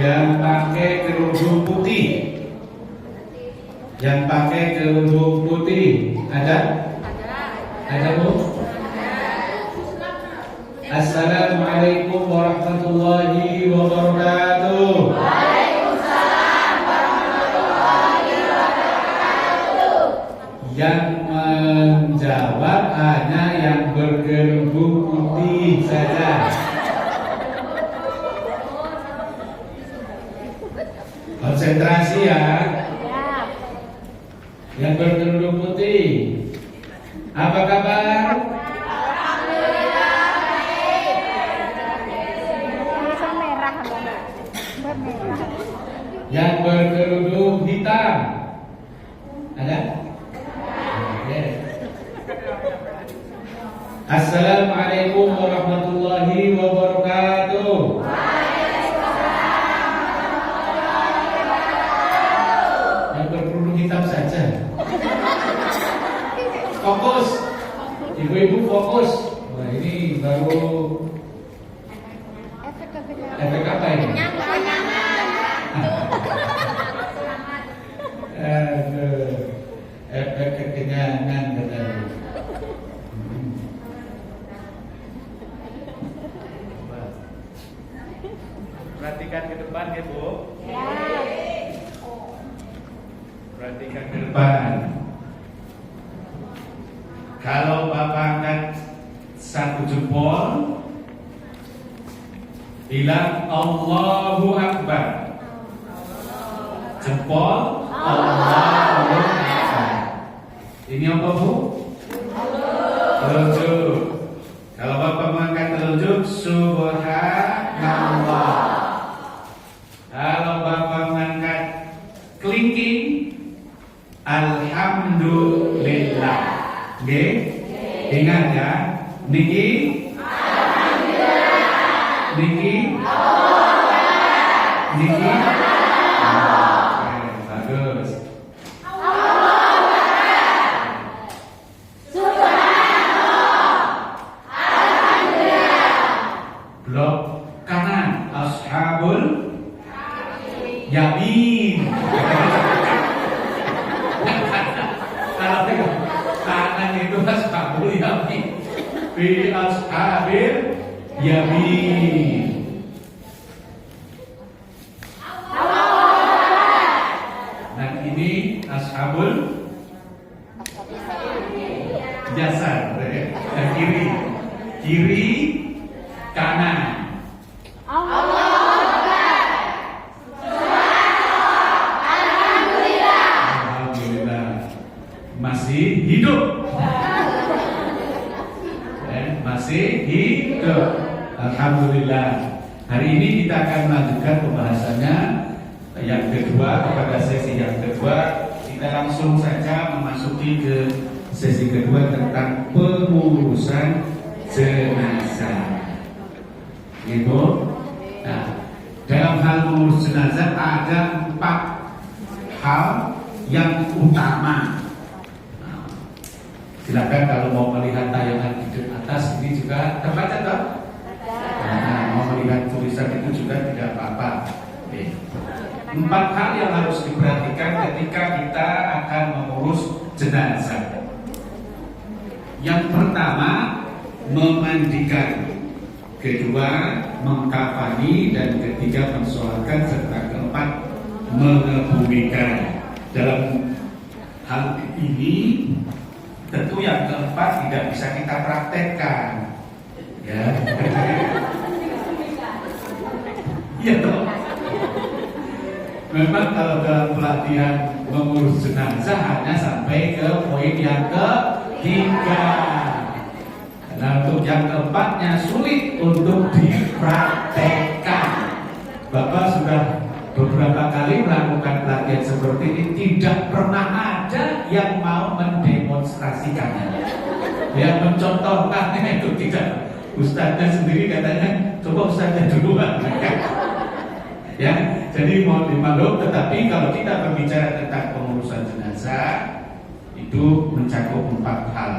yang pakai kerudung putih. Yang pakai kerudung putih ada? Ada Bu? Assalamualaikum warahmatullahi wabarakatuh. Waalaikumsalam warahmatullahi wabarakatuh. Yang menjawab hanya yang berkerudung putih saja. Konsentrasi ya. Yang berkerudung putih. Apa kabar? Alhamdulillah baik. Tulisan merah, bermerah. Yang berkerudung hitam. Ada? Oke. Assalamualaikum warahmatullahi wabarakatuh. Yang berkerudung hitam saja. Fokus. Ibu-ibu fokus. Wah, ini baru efek apa ini? Aduh, efek kekenyangan katanya. Perhatikan ke depan ya Bu. Perhatikan ke depan. Kalau Bapak angkat satu jempol, bilang Allahu Akbar. Jempol Allahu Akbar. Ini apa Bu? Telunjuk. Kalau Bapak mengangkat telunjuk, Subhanallah. Kalau Bapak mengangkat kelingking, Alhamdulillah. Oke, ingat ya, niki, niki, niki. Oke, bagus. Blok kanan, ashabul yamin. Kalau kanan itu ashabul yamin, fi ashabil yamin. Dan ini ashabul jasar, dan kiri, kiri, kanan. Masih hidup. Masih hidup. Alhamdulillah. Hari ini kita akan melanjutkan pembahasannya yang kedua, kepada sesi yang kedua. Kita langsung saja memasuki ke sesi kedua tentang pengurusan jenazah. Gitu. Nah, dalam hal mengurus jenazah ada 4 hal yang utama. Silakan kalau mau melihat tayangan di atas ini juga terbaca toh? Nah, mau melihat tulisan itu juga tidak apa-apa. 4 hal yang harus diperhatikan ketika kita akan mengurus jenazah. Yang pertama, memandikan. Kedua, mengkafani. Dan ketiga, mensolatkan. Serta keempat, mengebumikan. Dalam hal ini tentu yang keempat tidak bisa kita praktekkan, ya. Iya dong. Memang kalau dalam pelatihan mengurus jenazah hanya sampai ke poin yang ketiga. Nah, untuk yang keempatnya sulit untuk dipraktekkan. Bapak sudah beberapa kali melakukan pelatihan seperti ini, tidak pernah ada yang mau mendemonstrasikannya, yang mencontohkannya itu tidak. Ustadznya sendiri katanya, coba ustadznya duluan. Ya, jadi mohon dimaklum. Tetapi kalau kita berbicara tentang pengurusan jenazah, itu mencakup 4 hal.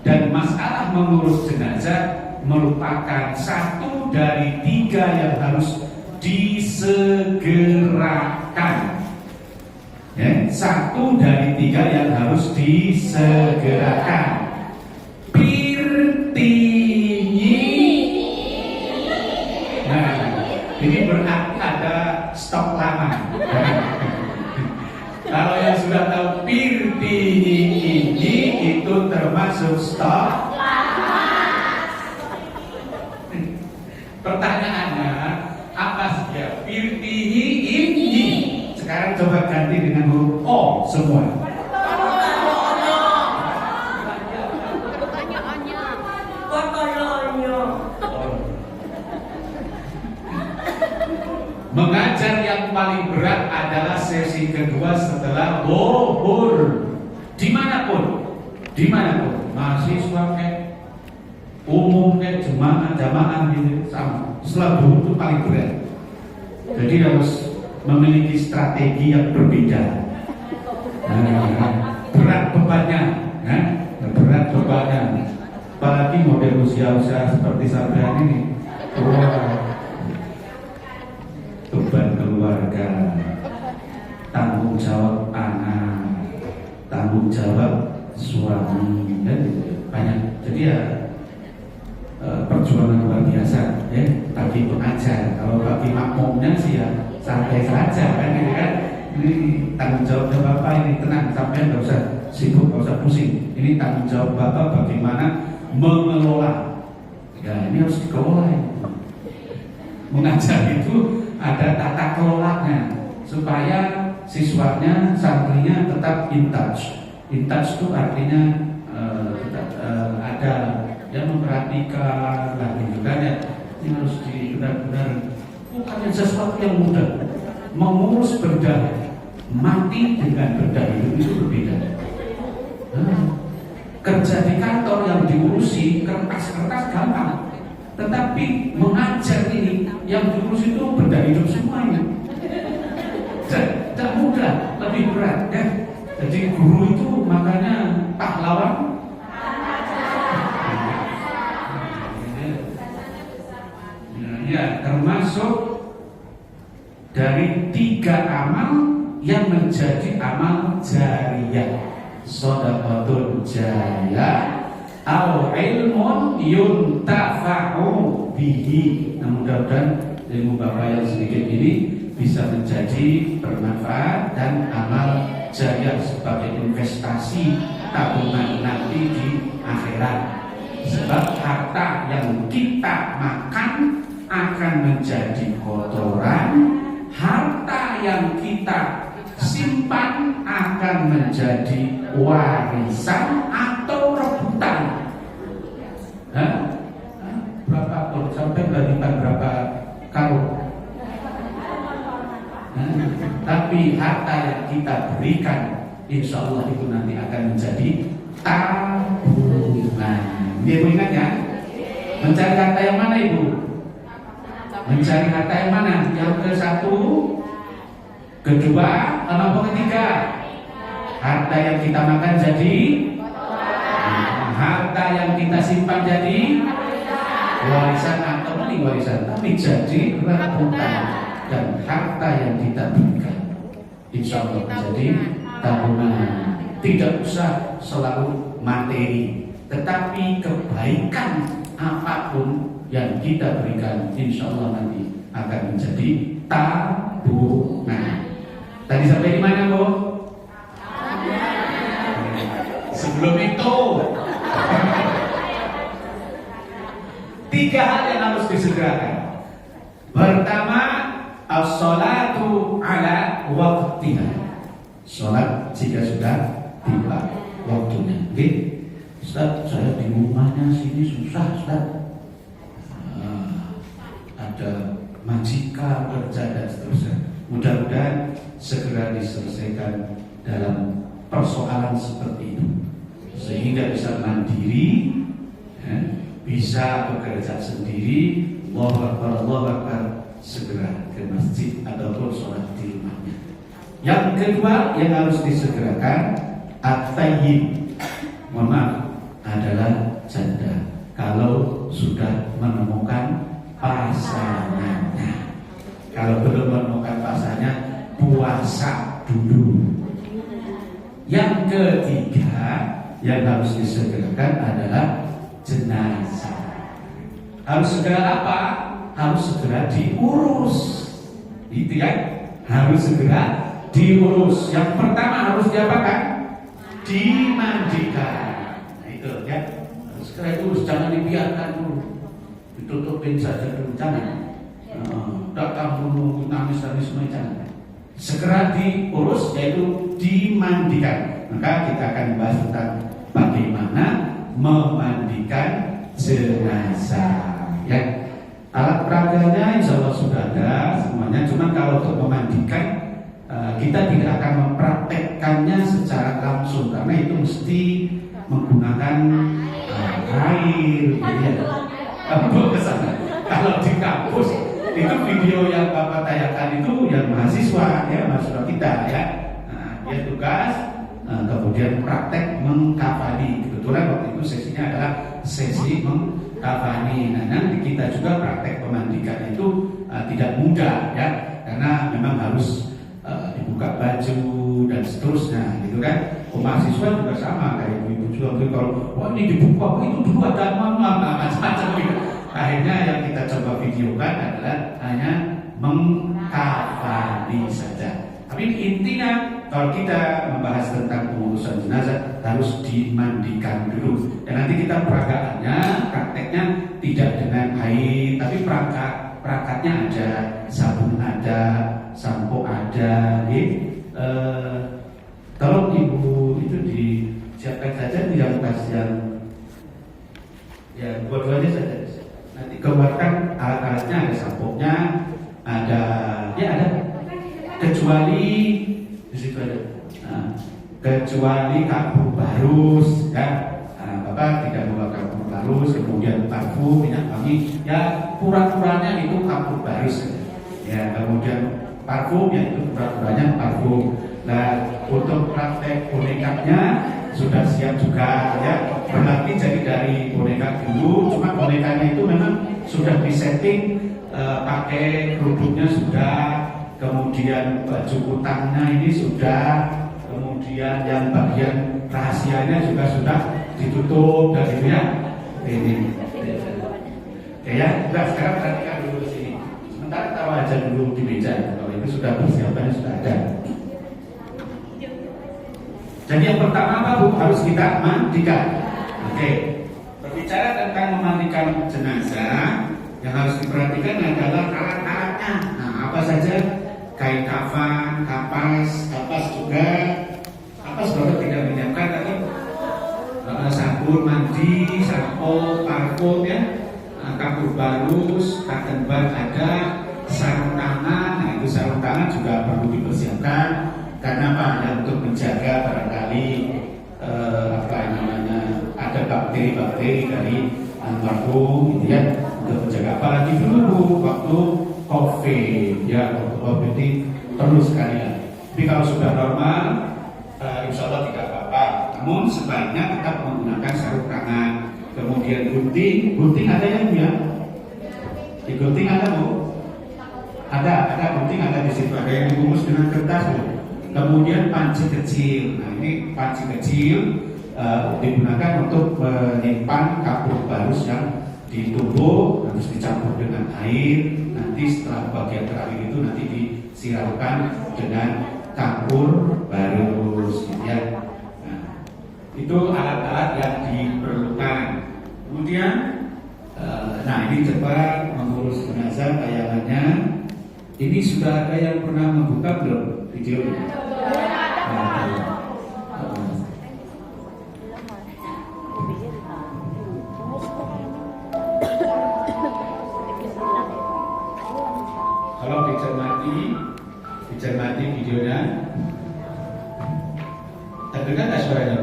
Dan masalah mengurus jenazah merupakan satu dari 3 yang harus disegerakan. Ya, 1 dari 3 yang harus disegerakan. Pirtinyi. Nah, ini berarti ada stok lama. Kalau yang sudah tahu pirtinyi ini itu termasuk stok lama. Pertanyaannya, apa sih ya pirtinyi ini? Sekarang coba ganti dengan huruf O semua. Mengajar yang paling berat adalah sesi kedua setelah zuhur. Dimanapun, mahasiswa kayak umum kayak jamaah gitu sama. Setelah zuhur itu paling berat. Jadi harus memiliki strategi yang berbeda. Berat bebannya, berat bebannya. Apalagi model usia-usia seperti sampean ini. Beban keluarga, tanggung jawab anak, tanggung jawab suami, dan banyak. Jadi ya perjuangan luar biasa ya bagi pengajar. Kalau bagi makmumnya sih ya santai saja kan, gitu kan. Ini tanggung jawabnya Bapak, ini tenang, sampai nggak usah sibuk, nggak usah pusing. Ini tanggung jawab Bapak bagaimana mengelola. Ya ini harus dikelola. Mengajar itu ada tata kelolanya supaya siswanya, santrinya tetap in touch. In touch itu artinya ada yang memperhatikan lah gitu kan ya. Ini harus benar-benar bukan sesuatu yang mudah. Mengurus benda mati dengan benda hidup itu berbeda. Kerja di kantor yang diurusi kertas-kertas gampang. Tetapi mengajar ini yang diurus itu benda hidup semuanya. Tidak mudah, lebih berat ya. Jadi guru itu makanya pahlawan. Ya, termasuk dari 3 amal yang menjadi amal jariyah. Shadaqatul jariyah au ilmun yuntafa'u bihi. Nah, mudah-mudahan ilmu Bapak yang sedikit ini bisa menjadi bermanfaat dan amal jariah sebagai investasi tabungan nanti di akhirat. Sebab harta yang kita makan akan menjadi kotoran, harta yang kita simpan akan menjadi warisan atau rebutan. Berapa pun sampai berikan berapa karung. Tapi harta yang kita berikan, insya Allah itu nanti akan menjadi tabungan. Ibu ingat ya? Mencari harta yang mana Ibu? Mencari harta yang mana? Yang ke-1, kedua, apa ketiga? Harta yang kita makan jadi harta yang kita simpan jadi warisan atau paling warisan, tapi jadi rebutan. Dan harta yang kita berikan insya Allah menjadi tabungan. Tidak usah selalu materi, tetapi kebaikan apapun yang kita berikan insya Allah nanti akan menjadi tabungan. Tadi sampai di mana Bu? Sebelum itu 3 hal yang harus disegerakan. Pertama, as-salatu ala waqtiha. Salat jika sudah tiba waktunya. Oke, Ustaz, saya di rumahnya sini susah, Ustaz. Ada majikan kerja dan seterusnya. Mudah-mudahan segera diselesaikan dalam persoalan seperti itu, sehingga bisa mandiri, ya, bisa bekerja sendiri. Allahu Akbar, Allahu Akbar, segera ke masjid ataupun sholat di rumahnya. Yang kedua yang harus disegerakan at-tayyib, mohon maaf, adalah janda kalau sudah menemukan pasangannya. Kalau belum menemukan pasannya, puasa dulu. Yang ketiga yang harus disegerakan adalah jenazah. Harus segera apa? Harus segera diurus. Itu ya, harus segera diurus. Yang pertama harus diapakan? Dimandikan. Nah, itu ya, harus segera diurus. Jangan dibiarkan dulu, ditutupin saja dulu, jangan. Datang dulu nangis jangan. Segera diurus, yaitu dimandikan. Maka kita akan bahas tentang bagaimana memandikan jenazah. Ya, alat peraganya insya Allah sudah ada semuanya. Cuma kalau untuk memandikan kita tidak akan mempraktekkannya secara langsung karena itu mesti menggunakan air. Ke sana. Kalau di kampus itu video yang Bapak tayangkan itu yang mahasiswa kita ya. Dia tugas kemudian praktek mengkafani. Kebetulan waktu itu sesinya adalah sesi mengkafani. Nah, nanti kita juga praktek pemandikan itu tidak mudah ya, karena memang harus dibuka baju dan seterusnya gitu kan. Mahasiswa juga sama kayak ibu juga kalau ini dibuka, itu dulu ada macam-macam gitu. Akhirnya yang kita coba videokan adalah hanya mengkafani saja. Tapi intinya kalau kita membahas tentang pengurusan jenazah harus dimandikan dulu. Dan nanti kita peragaannya, prakteknya tidak dengan air, tapi perakatnya ada, sabun ada, sampo ada. Tolong ibu itu disiapkan saja yang dua-duanya saja. Nanti keluarkan alat-alatnya, ada sampo-nya, ada kecuali di situ ada. Kecuali kapur barus ya. Bapak tidak membawa kapur barus, kemudian parfum, minyak wangi, ya pura-puranya itu kapur barus ya. Kemudian parfum ya itu pura-puranya parfum. Nah, untuk praktek bonekanya sudah siap juga ya. Berarti jadi dari boneka dulu, cuma bonekanya itu memang sudah disetting, pakai kerudungnya sudah, kemudian baju kutangnya ini sudah, kemudian yang bagian rahasianya juga sudah ditutup dan gitu ya. Ini oke ya, udah sekarang perhatikan dulu sini. Sementara taruh aja dulu di meja, kalau itu sudah persiapannya sudah ada. Jadi yang pertama apa Bu? Harus kita mandikan. Oke. Berbicara tentang memandikan jenazah, yang harus diperhatikan adalah alat-alatnya. Nah, apa saja? Kain kafan, kapas juga. Kapas Bapak tidak menyiapkan tadi. Sabun mandi, sampo, parfum ya. Kapur barus, cotton bud ada, sarung tangan. Nah, itu sarung tangan juga perlu dipersiapkan. Karena apa? Ya, untuk menjaga barangkali ada bakteri-bakteri dari almarhum gitu ya, untuk menjaga apalagi dulu waktu COVID ya, waktu COVID ini perlu sekali ya. Tapi kalau sudah normal insya Allah tidak apa-apa. Namun sebaiknya tetap menggunakan sarung tangan, kemudian gunting ada yang ya? Di gunting ada Bu? Ada gunting ada di situ, ada yang dibungkus dengan kertas Bu. Kemudian panci kecil. Nah, ini panci kecil digunakan untuk menyimpan kapur barus yang ditumbuk, harus dicampur dengan air. Nanti setelah bagian terakhir itu nanti disiramkan dengan kapur barus, ya. Nah, itu alat-alat yang diperlukan. Kemudian, nah ini coba mengurus jenazah tayangannya. Ini sudah ada yang pernah membuka belum videonya? Kalau dicermati videonya, terdengar nggak suaranya?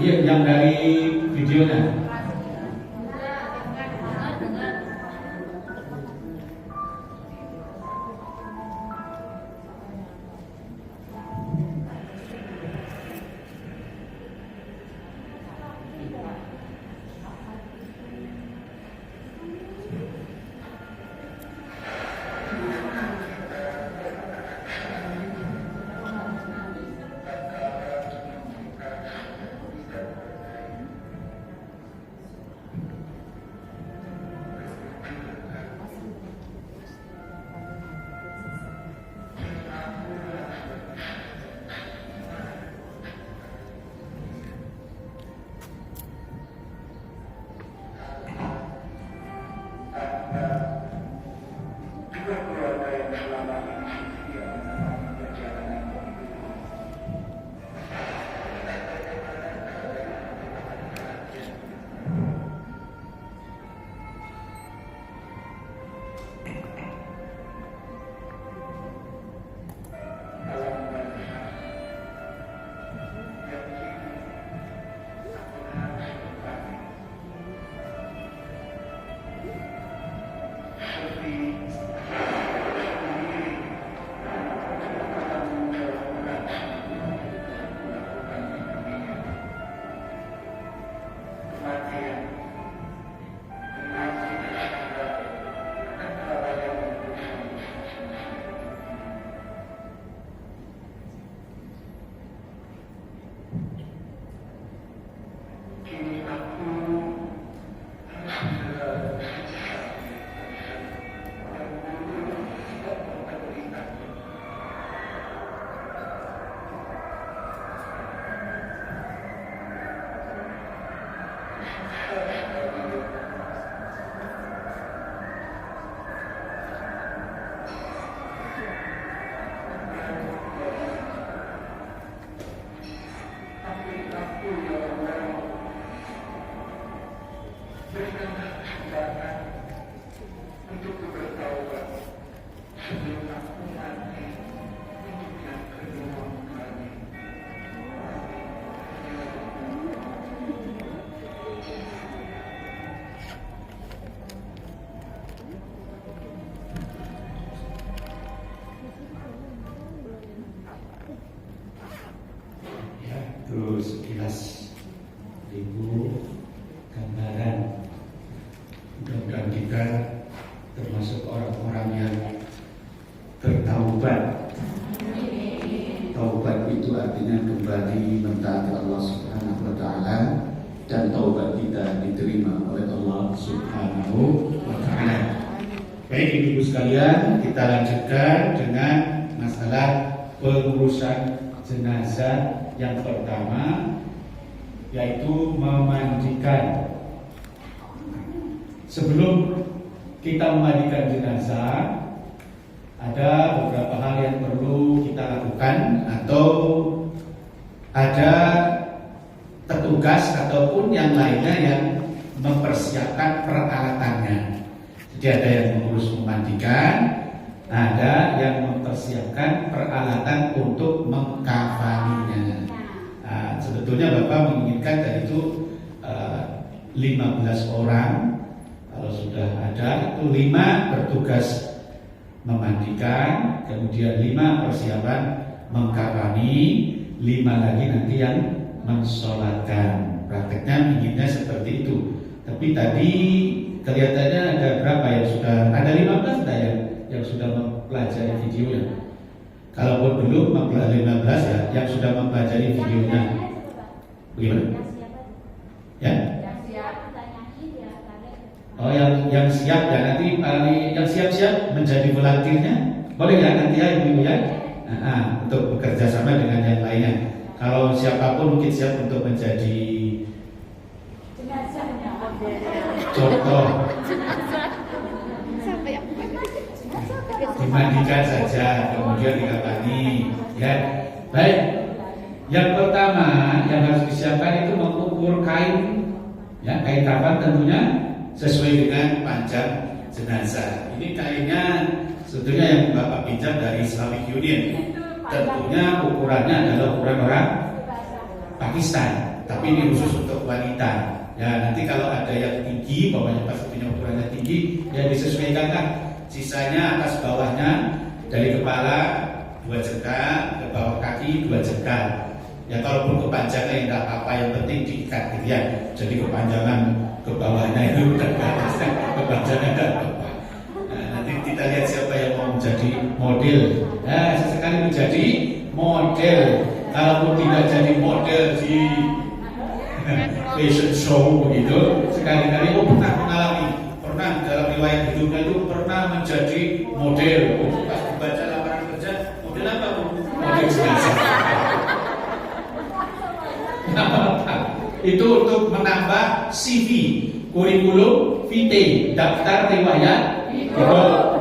Iya, yang dari videonya. Terus sekilas ibu gambaran, mudah-mudahan kita termasuk orang-orang yang bertaubat. Taubat itu artinya kembali mentaati Allah Subhanahu wa taala, dan taubat kita diterima oleh Allah Subhanahu wa taala. Baik ibu sekalian, kita lanjutkan dengan masalah pengurusan jenazah. Yang pertama yaitu memandikan. Sebelum kita memandikan jenazah, ada beberapa hal yang perlu kita lakukan, atau ada petugas ataupun yang lainnya yang mempersiapkan peralatannya. Jadi ada yang mengurus memandikan, ada yang mempersiapkan peralatan untuk mengkafaninya. Nah, sebetulnya Bapak menginginkan tadi itu 15 orang. Kalau sudah ada itu 5 bertugas memandikan, kemudian 5 persiapan mengkafani, 5 lagi nanti yang mensolatkan. Prakteknya inginnya seperti itu. Tapi tadi kelihatannya ada berapa yang sudah, ada 15 tidak yang sudah mempelajari videonya? Kalaupun belum 15 ya, yang sudah mempelajari videonya. Bagaimana? Ya? Oh, yang siap ya, nanti yang siap-siap menjadi volunteernya boleh ya nanti ya ibu ya. Untuk bekerja sama dengan yang lainnya. Kalau siapapun mungkin siap untuk menjadi contoh, dimandikan saja kemudian dikafani ya. Baik, yang pertama yang harus disiapkan itu mengukur kain ya, kain kafan tentunya sesuai dengan panjang jenazah. Ini kainnya sebetulnya yang Bapak pinjam dari Islamic Union. Tentunya ukurannya adalah ukuran orang Pakistan, tapi ini khusus untuk wanita. Ya, nanti kalau ada yang tinggi, bawahnya pas punya ukurannya tinggi, ya disesuaikanlah. Sisanya atas bawahnya dari kepala 2 jengkal, ke bawah kaki 2 jengkal. Ya kalaupun kepanjangan ya tidak apa-apa, yang penting diikat gitu ya. Jadi kepanjangan ke bawahnya itu udah bagus, kepanjangan tidak apa-apa. Nah, nanti kita lihat siapa yang mau menjadi model. Nah, sesekali menjadi model. Kalaupun tidak jadi model di fashion show begitu, sekali-kali pernah mengalami, pernah dalam riwayat hidupnya itu pernah menjadi model. Pas dibaca lamaran kerja, model apa bu? Model jenazah. Itu untuk menambah CV, kurikulum vitae, daftar riwayat hidup.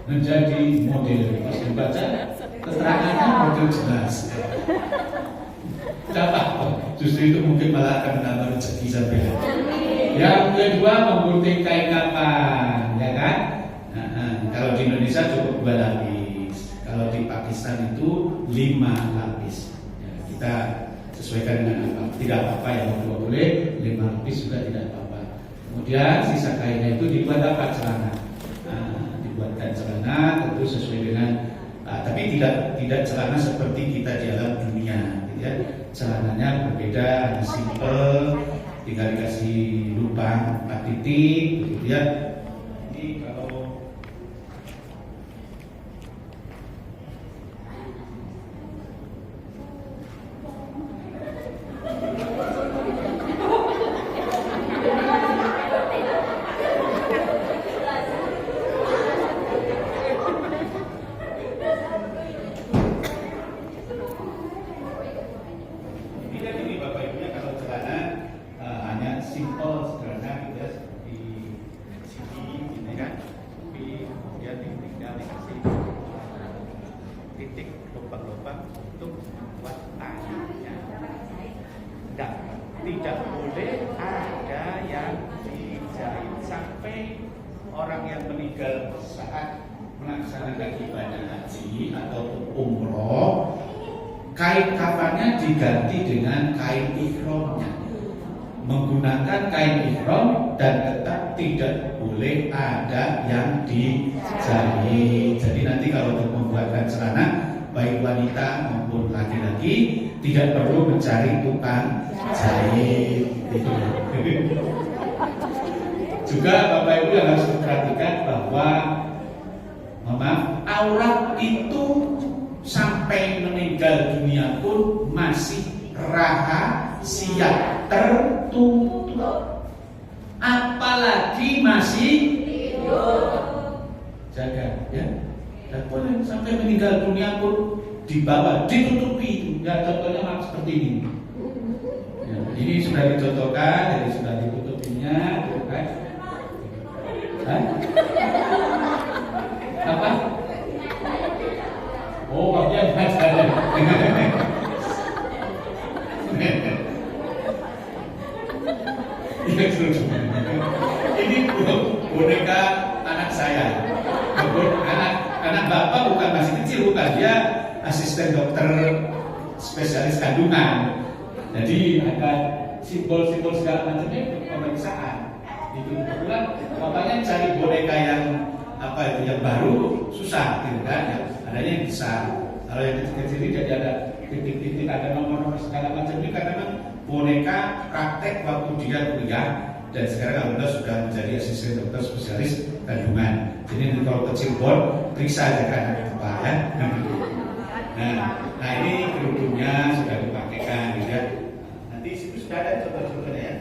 menjadi model. Pas dibaca keterangannya model jelas. Tidak apa, justru itu mungkin malah akan menambah rezeki sampai. Yang kedua menggunting kain kapan, ya kan? Kalau di Indonesia cukup 2 lapis, kalau di Pakistan itu 5 lapis. Ya, kita sesuaikan dengan apa? Tidak apa-apa yang mau boleh, 5 lapis juga tidak apa-apa. Kemudian sisa kainnya itu dibuat apa? Celana. Dibuatkan celana tentu sesuai dengan, tapi tidak celana seperti kita di alam dunia, gitu ya. Celananya berbeda, simple, tinggal dikasih lubang 4 titik, gitu ya. Ini kalau simple, sederhana gitu ya, seperti sini ini kan, tapi kemudian tinggal dikasih titik lubang-lubang untuk buat tayanya. Tidak boleh ada yang dijahit sampai orang yang meninggal saat melaksanakan ibadah haji atau umroh, kain kafannya diganti dengan kain ihramnya. Menggunakan kain ihram dan tetap tidak boleh ada yang dijahit. Jadi nanti kalau untuk membuatkan celana baik wanita maupun laki-laki tidak perlu mencari tukang jahit. Juga Bapak Ibu yang harus diperhatikan bahwa aurat itu sampai meninggal dunia pun masih rahasia tertutup, apalagi masih hidup. Jaga ya, dan boleh sampai meninggal dunia pun dibawa ditutupi. Ya contohnya seperti ini. Ya, ini sudah dicontohkan, jadi sudah ditutupinya, kan? Apa? Oh, maksudnya ini boneka anak saya. Anak bapak bukan masih kecil, bukan, dia asisten dokter spesialis kandungan. Jadi ada simbol-simbol segala macamnya pemeriksaan. Itu kebetulan bapaknya cari boneka yang apa itu yang baru susah, gitu kan? Ya, adanya yang besar. Kalau yang kecil-kecil ini jadi ada titik-titik, ada nomor-nomor segala macam. Ini karena memang boneka praktek waktu dia kuliah, dan sekarang alhamdulillah sudah menjadi asisten dokter spesialis kandungan. Jadi kalau kecil bon, periksa aja kan apa ya. Nah ini kerudungnya sudah dipakaikan, gitu ya. Nanti situ sudah ada contoh-contohnya ya.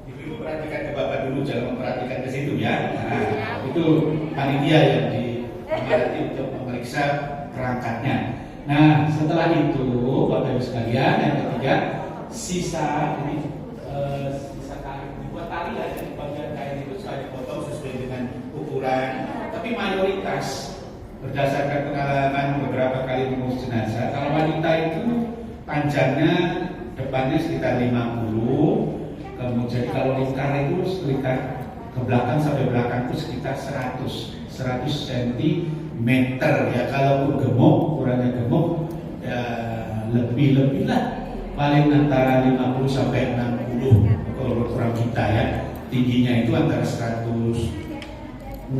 Ibu perhatikan ke bapak dulu, jangan memperhatikan ke situ ya. Nah, itu panitia yang dilatih untuk memeriksa perangkatnya. Nah, setelah itu bapak ibu sekalian, yang ketiga sisa ini sisa kain dibuat tali ya, jadi bagian kain itu saya potong sesuai dengan ukuran. Tapi mayoritas berdasarkan pengalaman beberapa kali mengurus jenazah, kalau wanita itu panjangnya depannya sekitar 50, kemudian kalau lingkar itu sekitar ke belakang sampai belakang itu sekitar 100 cm ya. Kalaupun gemuk, ukurannya gemuk ya lebih lah, paling antara 50 sampai 60 kalau ukuran kita ya. Tingginya itu antara 160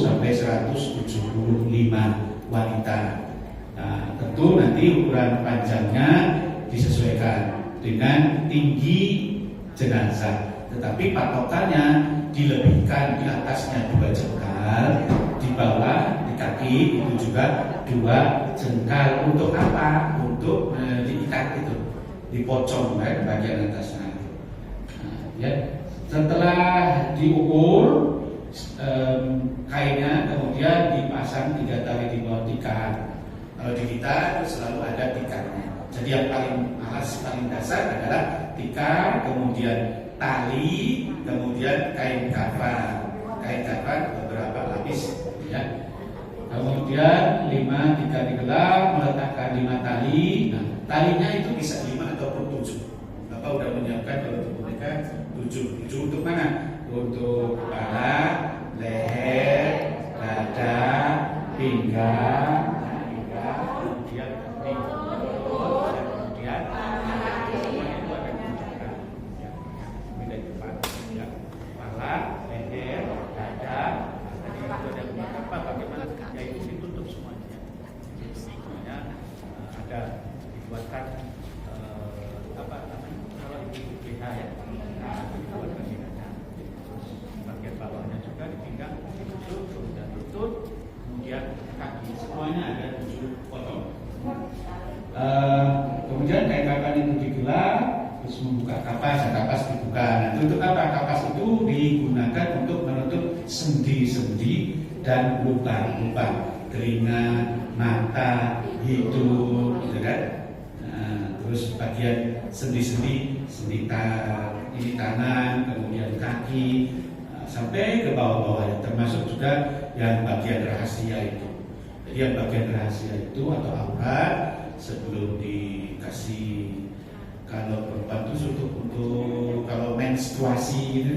sampai 175 wanita. Nah, tentu nanti ukuran panjangnya disesuaikan dengan tinggi jenazah, tetapi patokannya dilebihkan, di atasnya 2 jengkal, di bawah di kaki itu juga 2 jengkal. Untuk apa? Untuk diikat itu, dipocong kan bagian atasnya. Nah, ya, setelah diukur pasang 3 tali di bawah tikar. Kalau di kita itu selalu ada tikarnya. Jadi yang paling dasar adalah tikar, kemudian tali, kemudian kain kafan. Kain kafan beberapa lapis, ya. Kemudian 5 tikar digelar, meletakkan 5 tali. Nah, talinya itu bisa 5 ataupun 7. Bapak udah menyiapkan kalau untuk boneka 7. 7 untuk mana? Untuk kepala, leher, dada, pinggang, kemudian perut, kemudian semuanya itu ada 7. Ya, beda depan. Ya, kepala, leher, dada. Tadi itu ada beberapa bagaimana ya itu ditutup semuanya. Semuanya ada dibuatkan apa namanya kalau itu BH ya. Nah, dibuatkan di dada. Bagian bawahnya juga di pinggang ditutup, kemudian lutut, kemudian kaki, semuanya ada 7 potong. Kemudian kain kafan itu digelar, terus membuka kapas, kapas dibuka. Nah, untuk apa? Kapas itu digunakan untuk menutup sendi-sendi dan lubang-lubang telinga, mata, hidung, gitu kan? Nah, terus bagian sendi-sendi, sendi tangan, kemudian kaki, sampai ke bawah-bawah, termasuk juga yang bagian rahasia itu. Jadi yang bagian rahasia itu atau aurat sebelum dikasih, kalau perempuan itu untuk kalau menstruasi gitu,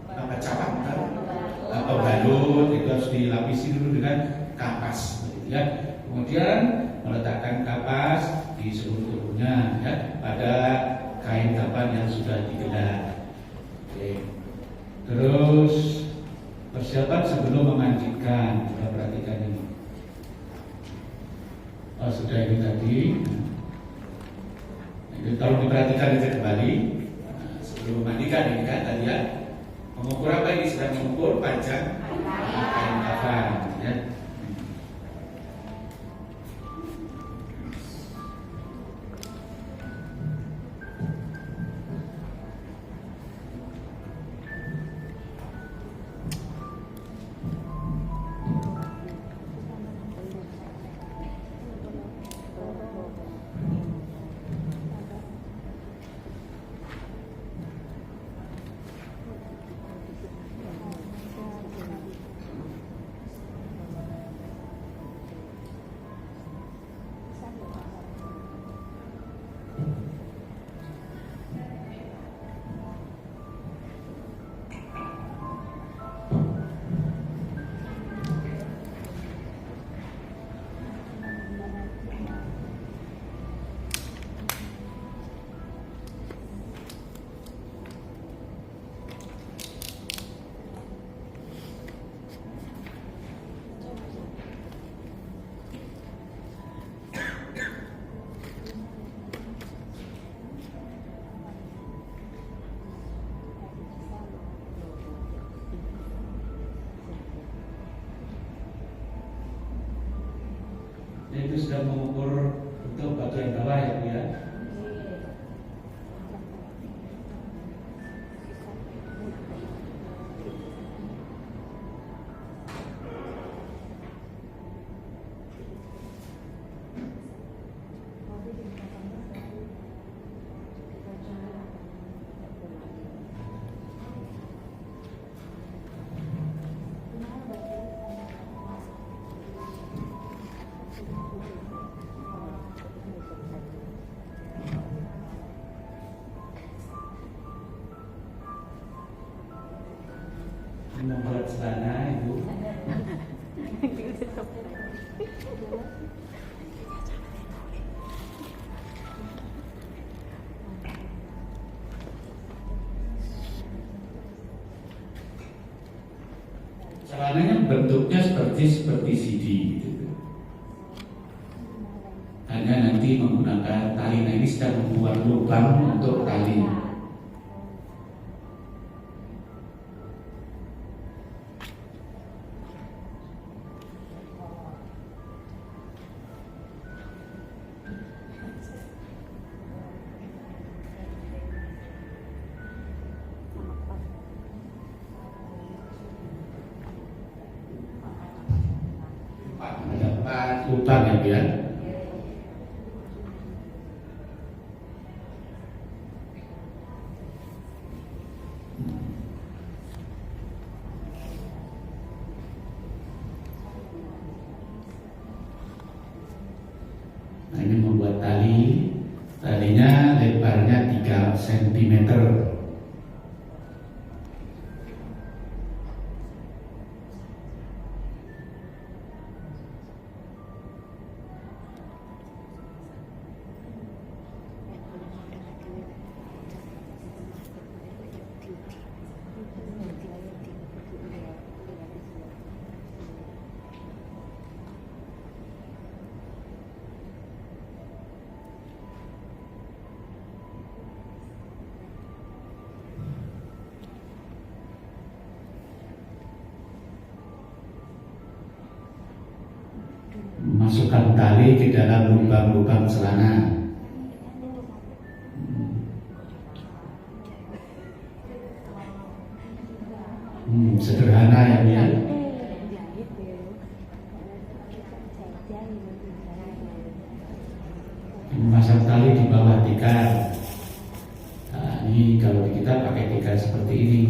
apa cawat atau balut itu harus dilapisi dulu dengan kapas, gitu ya. Kemudian meletakkan kapas di seluruh tubuhnya, ya, pada kain kafan yang sudah digelar. Oke. Terus persiapan sebelum memandikan, kita perhatikan ini. Oh, sudah ini tadi. Jadi, kalau diperhatikan itu kembali, sebelum memandikan ini kan tadi ya. Mengukur apa ini? Sedang mengukur panjang kain kafan, ya. Itu sudah mengukur untuk bagian bawah ya Bu ya. Membuat celana Ibu. Celananya bentuknya seperti CD gitu. Hanya nanti menggunakan tali. Nah, ini sedang membuat lubang untuk tali. lubang ya Bu ya. Nah ini membuat talinya lebarnya 3 cm. Masukkan tali ke dalam lubang-lubang celana. Sederhana ya Bu ya. Memasang tali di bawah tikar. Nah, ini kalau kita pakai tikar seperti ini.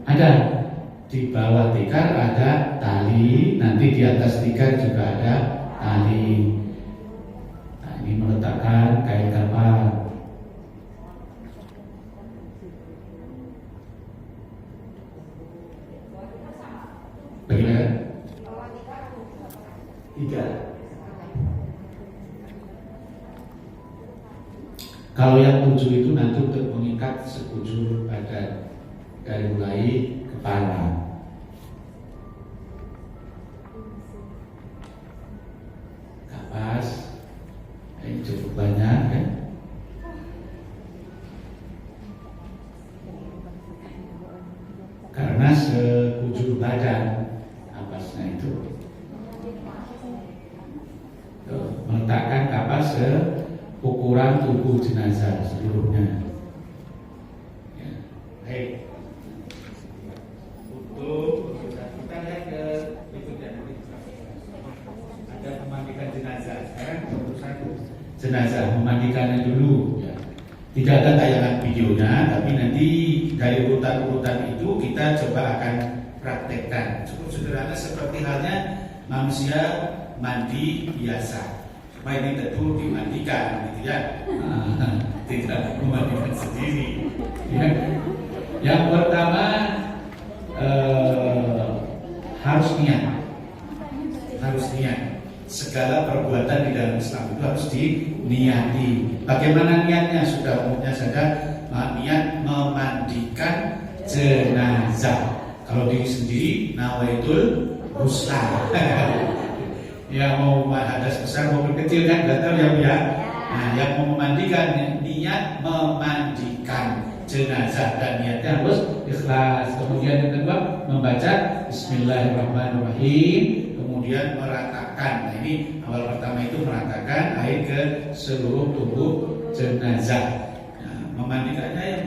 Ada di bawah tikar ada tali, nanti di atas tikar juga ada tali. Nah, ini meletakkan kain kapal. Bagaimana? Tiga. Kalau yang 7 itu nanti untuk mengikat sekujur badan. Dari mulai kepala, kapas, ini cukup banyak kan? Karena sekujur badan kapasnya itu, meletakkan kapas seukuran tubuh jenazah seluruhnya. Baik. Kita lihat ke berikutnya. Ada memandikan jenazah. Sekarang satu jenazah memandikannya dulu. Ya. Tidak ada tayangan videonya, tapi nanti dari urutan-urutan itu kita coba akan praktekkan. Cukup sederhana seperti halnya manusia mandi biasa. Supaya ini tentu dimandikan, gitu ya. Tidak memandikan sendiri. Ya. Yang pertama harus niat. Segala perbuatan di dalam Islam itu harus diniati. Bagaimana niatnya? Sudah umumnya saja niat memandikan jenazah. Kalau diri sendiri nawaitul husla. Ya mau hadas besar maupun kecil kan nggak tahu ya Bu ya. Nah yang mau memandikan niat memandikan jenazah dan niatnya harus ikhlas. Kemudian yang kedua membaca Bismillahirrahmanirrahim, kemudian meratakan. Nah ini awal pertama itu meratakan air ke seluruh tubuh jenazah. Nah, memandikannya yang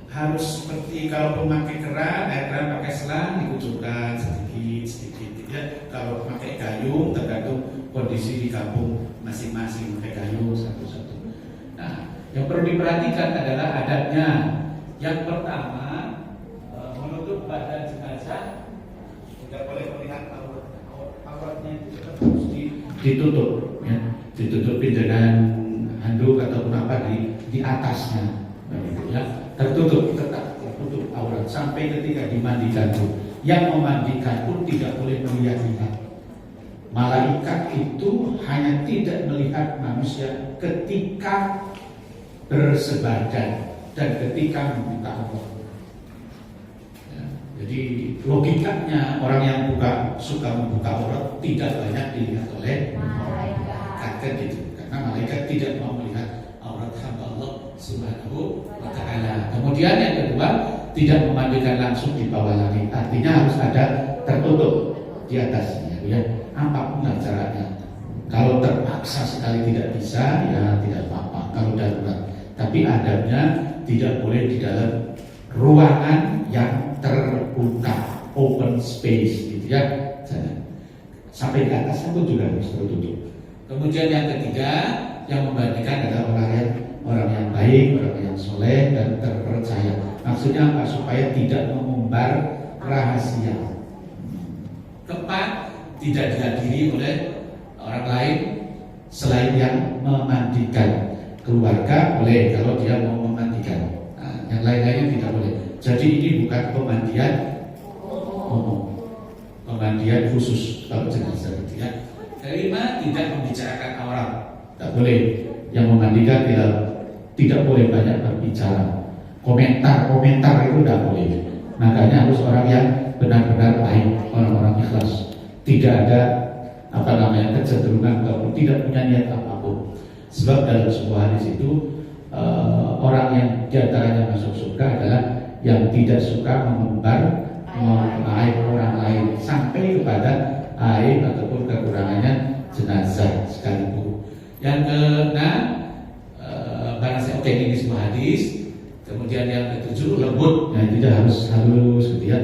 harus seperti kalau memakai keran, air keran pakai selang dikucurkan sedikit ya. Kalau pakai gayung tergantung kondisi di kampung masing-masing, pakai gayung satu-satu. Nah, yang perlu diperhatikan adalah adabnya. Yang pertama, menutup badan jenazah, tidak boleh melihat auratnya itu harus ditutup, ya. Ditutupin dengan handuk ataupun apa di atasnya, ya. Tertutup, tetap tertutup aurat sampai ketika dimandikan pun. Yang memandikan pun tidak boleh melihat-lihat. Malaikat itu hanya tidak melihat manusia ketika bersebadan dan ketika membuka aurat. Ya, jadi logikanya orang yang suka membuka aurat tidak banyak dilihat oleh malaikat itu, karena malaikat tidak mau melihat aurat hamba Allah Subhanahu wa Ta'ala. Kemudian yang kedua, tidak memandikan langsung di bawah langit, artinya harus ada tertutup di atasnya, ya. Apapun caranya, Kalau terpaksa sekali tidak bisa, ya tidak apa-apa kalau darurat. Tapi adabnya tidak boleh di dalam ruangan yang terbuka, open space, gitu ya. Jangan. Sampai di atasnya pun juga harus tertutup. Kemudian yang ketiga, yang membagikan adalah orang yang baik, orang yang soleh dan terpercaya. Maksudnya apa? Supaya tidak mengumbar rahasia. Keempat, tidak dihadiri oleh orang lain selain yang memandikan. Keluarga boleh kalau dia mau memandikan. Nah, yang lain-lainnya tidak boleh. Jadi ini bukan pemandian umum, pemandian khusus kalau jenazah gitu ya. Kelima, tidak membicarakan aurat. Tidak boleh. Yang memandikan tidak boleh banyak berbicara. Komentar itu tidak boleh. Makanya harus orang yang benar-benar baik, orang-orang ikhlas. Tidak ada kecenderungan ataupun tidak punya niat apapun. Sebab dalam sebuah hadis itu orang yang diantaranya masuk surga adalah yang tidak suka mengumbar aib orang lain sampai kepada aib ataupun kekurangannya jenazah sekalipun. Yang keenam, barang siapa ini sebuah hadis. Kemudian yang ketujuh, lembut. Nah, tidak harus halus gitu ya.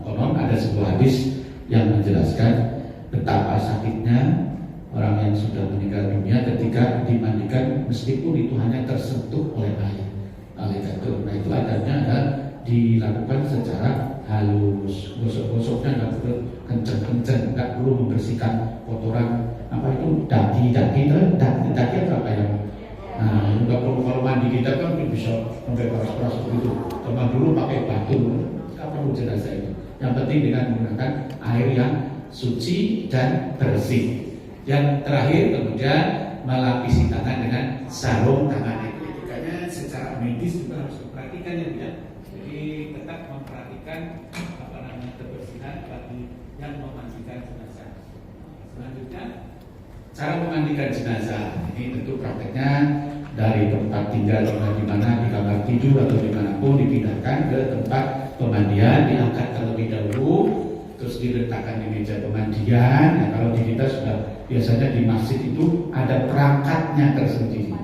Konon ada sebuah hadis yang menjelaskan betapa sakitnya orang yang sudah meninggal dunia ketika dimandikan meskipun itu hanya tersentuh oleh air. Nah itu adanya adalah dilakukan secara halus, gosok-gosoknya nggak perlu kenceng-kenceng, nggak perlu membersihkan kotoran daki atau apa ya. Nah nggak perlu, kalau mandi kita kan bisa sampai keras-keras begitu. Teman dulu pakai batu, nggak perlu jenazah itu. Yang penting dengan menggunakan air yang suci dan bersih. Yang terakhir kemudian melapisi tangan dengan sarung tangan. Etikanya secara medis juga harus diperhatikan ya. Jadi tetap memperhatikan kebersihan bagi yang memandikan jenazah. Selanjutnya cara memandikan jenazah ini tentu prakteknya dari tempat tinggal di mana di kamar tidur atau dimanapun dipindahkan ke tempat pemandian, diangkat terlebih dahulu, terus diletakkan di meja pemandian. Nah, kalau di kita sudah biasanya di masjid itu ada perangkatnya tersendiri.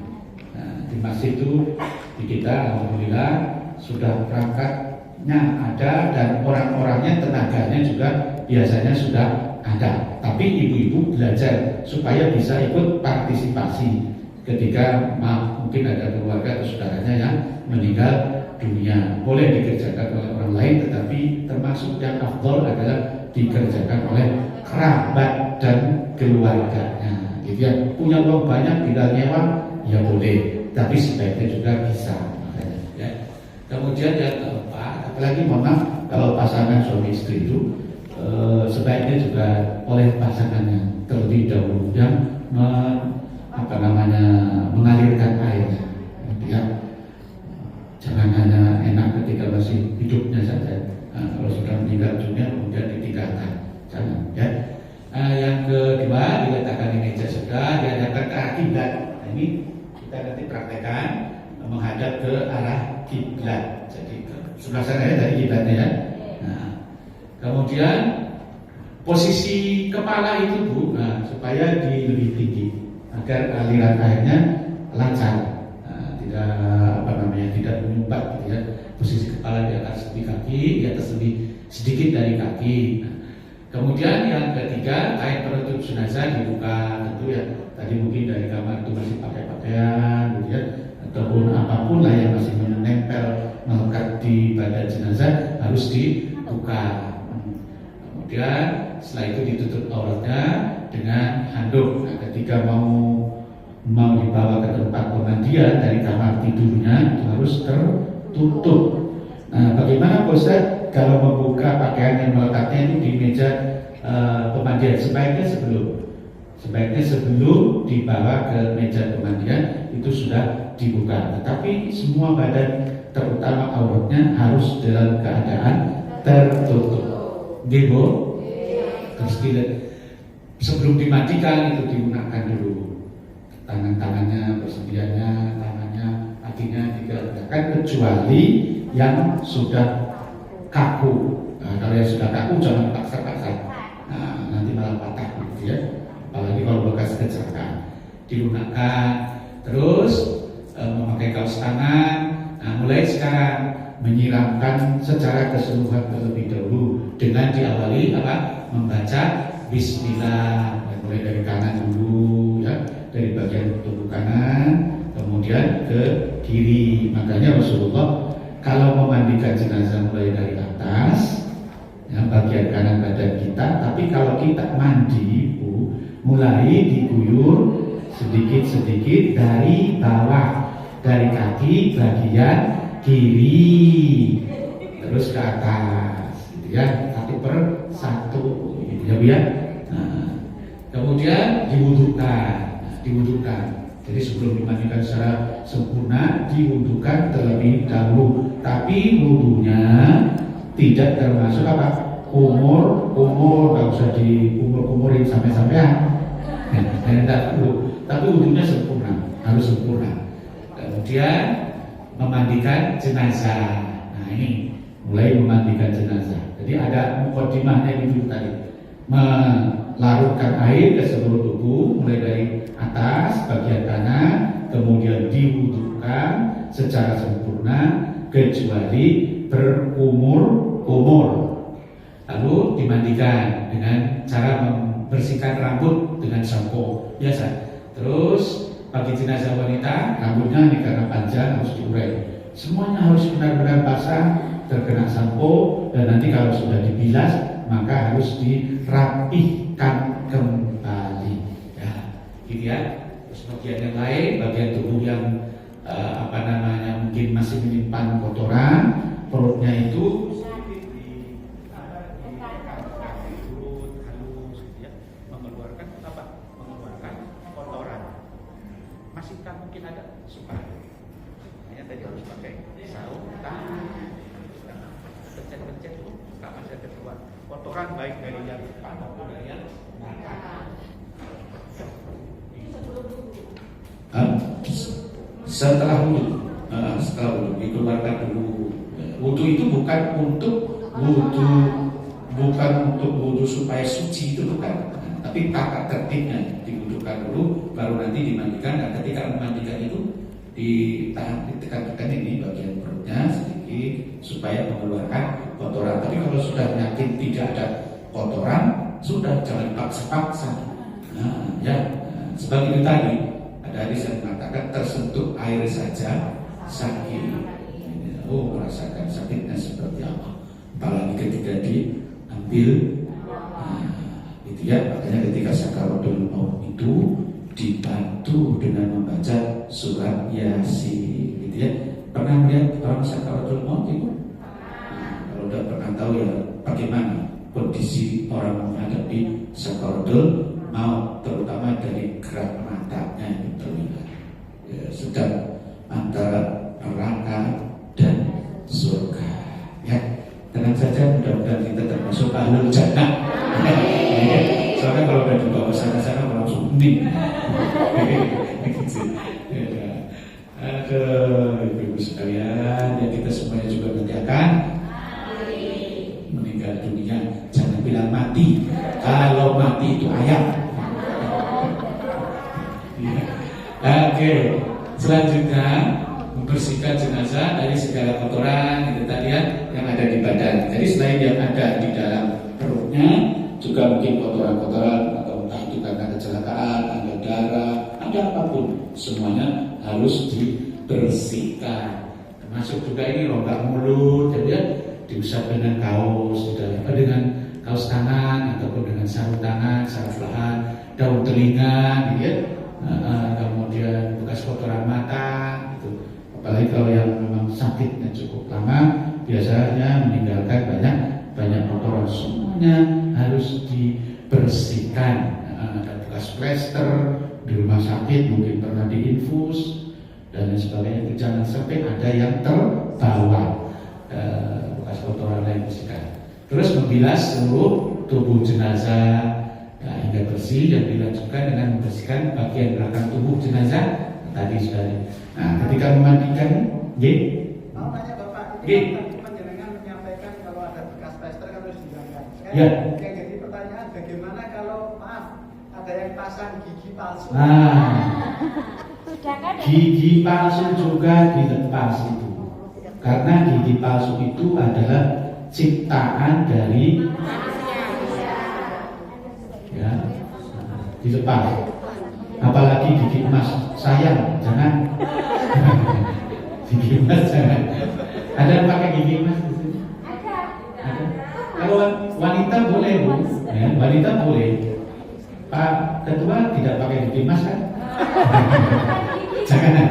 Nah, di masjid itu di kita alhamdulillah sudah perangkatnya ada dan orang-orangnya, tenaganya juga biasanya sudah ada. Tapi ibu-ibu belajar supaya bisa ikut partisipasi ketika mungkin ada keluarga atau saudaranya yang meninggal dunia. Boleh dikerjakan oleh orang lain, tetapi termasuk yang afdol adalah dikerjakan oleh kerabat dan keluarganya. Gitu ya. Punya uang banyak tinggal nyewa, ya boleh, tapi sebaiknya juga bisa. Ya. Kemudian yang keempat, apalagi mohon maaf kalau pasangan suami istri itu sebaiknya juga oleh pasangannya terlebih dahulu yang mengalirkan air. Ya. Jangan hanya enak ketika masih hidupnya saja. Nah, kalau sudah meninggal dunia kemudian ditinggalkan, jangan ya. Yang kedua, diletakkan di meja sudah, dihadapkan ke arah kiblat. Nah, ini kita nanti praktekkan menghadap ke arah kiblat. Jadi sebelah sana ya dari kiblatnya ya. Nah, kemudian posisi kepala itu Bu, supaya lebih tinggi agar aliran airnya lancar. Tidak menyumbat gitu ya. Posisi kepala di atas lebih kaki, di atas lebih sedikit dari kaki. Nah, kemudian yang ketiga, kain penutup jenazah dibuka. Tentu ya tadi mungkin dari kamar itu masih pakai pakaian gitu ya, ataupun apapun lah yang masih menempel melekat di badan jenazah harus dibuka. Kemudian setelah itu ditutup auratnya dengan handuk. Nah, ketika mau dibawa ke tempat pemandian dari kamar tidurnya itu harus tertutup. Nah, bagaimana Ustaz kalau membuka pakaian yang melekatnya itu di meja pemandian? Sebaiknya sebelum dibawa ke meja pemandian itu sudah dibuka. Tetapi semua badan terutama auratnya harus dalam keadaan tertutup. Gitu. Terus sebelum dimandikan itu digunakan dulu tangan-tangannya, persediaannya, tangannya, kakinya digerakkan kecuali yang sudah kaku. Nah, kalau yang sudah kaku jangan paksa-paksa. Nah, nanti malah patah gitu ya. Apalagi kalau dilunakkan. Terus memakai kaos tangan. Nah, mulai sekarang menyiramkan secara keseluruhan terlebih dahulu dengan diawali apa? Membaca Bismillah. Mulai dari kanan dulu ya, dari bagian tubuh kanan, kemudian ke kiri. Makanya Rasulullah kalau memandikan jenazah mulai dari atas, ya, bagian kanan badan kita, tapi kalau kita mandi mulai diguyur sedikit-sedikit dari bawah, dari kaki bagian kiri terus ke atas, gitu ya, satu per satu, gitu ya, biar. Nah, kemudian diwudukan. Jadi sebelum dimandikan secara sempurna, diwudukan terlebih dahulu. Tapi wudunya tidak termasuk apa? Umur, nggak usah dikumur-kumurin sampai-sampean. Tidak perlu. Tapi wudunya sempurna, harus sempurna. Kemudian memandikan jenazah. Nah ini mulai memandikan jenazah. Jadi ada mukadimahnya itu tadi. Melarutkan air ke seluruh tubuh, mulai dari atas bagian kanan, kemudian diwudukan secara sempurna kecuali berkumur-kumur. Lalu dimandikan dengan cara membersihkan rambut dengan sampo biasa. Terus bagi jenazah wanita, rambutnya ini karena panjang harus diurai. Semuanya harus benar-benar basah, terkena sampo, dan nanti kalau sudah dibilas maka harus dirapihkan kembali. Ya, gitu ya. Terus bagian yang lain, bagian tubuh yang mungkin masih menyimpan kotoran, perutnya itu mengeluarkan apa? Mengeluarkan kotoran. Masihkah mungkin ada supaya? Makanya tadi harus pakai sarung tangan. Pencet-pencet itu nggak masih ada keluar kotoran, baik dari yang depan maupun dari yang belakang. Setelah wudhu dikeluarkan dulu. Wudhu itu bukan untuk wudhu supaya suci, itu bukan. Tapi tata tertibnya diwudhukan dulu, baru nanti dimandikan. Dan ketika memandikan itu ditekan-tekan ini bagian perutnya sedikit supaya mengeluarkan kotoran. Tapi kalau sudah yakin tidak ada kotoran, sudah jangan paksa-paksa. Seperti itu tadi. Ada hadis yang mengatakan tersentuh air saja sakit. Merasakan sakitnya seperti apa. Apalagi ketika diambil. Itu ya, makanya ketika sakaratul maut itu dibantu dengan membaca surat Yasin. Gitu ya. Pernah melihat orang sakaratul maut itu? Kalau udah pernah tahu ya bagaimana kondisi orang menghadapi sakaratul maut, terutama dari gerak matanya yang terlihat ya, sedang antara neraka dan surga. Ya, tenang saja, mudah-mudahan kita termasuk ahlul jannah. Soalnya kalau udah dibawa sana-sana langsung hening. Aduh, ibu-ibu sekalian, ya kita semuanya juga nanti akan meninggal dunia. Jangan bilang mati. Kalau mati itu ayam. Oke, selanjutnya membersihkan jenazah dari segala kotoran itu tadi yang ada di badan. Jadi selain yang ada di dalam perutnya, juga mungkin kotoran-kotoran atau entah itu karena kecelakaan, ada darah, ada apapun, semuanya harus dibersihkan. Termasuk juga ini rongga mulut, jadi diusap dengan kaos, dengan kaos tangan ataupun dengan sarung tangan, saraf leher, daun telinga, gitu ya. Kemudian bekas kotoran mata, gitu. Apalagi kalau yang memang sakitnya cukup lama, biasanya meninggalkan banyak kotoran, semuanya harus dibersihkan. Ada bekas plester di rumah sakit, mungkin pernah diinfus dan lain sebagainya. Jangan sampai ada yang terbawa bekas kotoran lain, bersihkan. Terus membilas seluruh tubuh jenazah hingga bersih, dan dilanjutkan dengan membersihkan bagian belakang tubuh jenazah tadi sudah. Nah, ketika memandikan, mau tanya Bapak, ini penjenengan menyampaikan kalau ada bekas plester kan harus dihilangkan. Ya. Yang jadi pertanyaan, bagaimana kalau Ada yang pasang gigi palsu. Sudah kan? Gigi palsu juga dilepas itu. Karena gigi palsu itu adalah ciptaan dari ya, dilepas. Apalagi gigi emas, sayang, jangan. Gigi emas jangan. Ada yang pakai gigi emas di sini? Ada. Kalau wanita boleh, Bu. Ya, wanita boleh. Pak Ketua tidak pakai gigi emas kan? Jangan.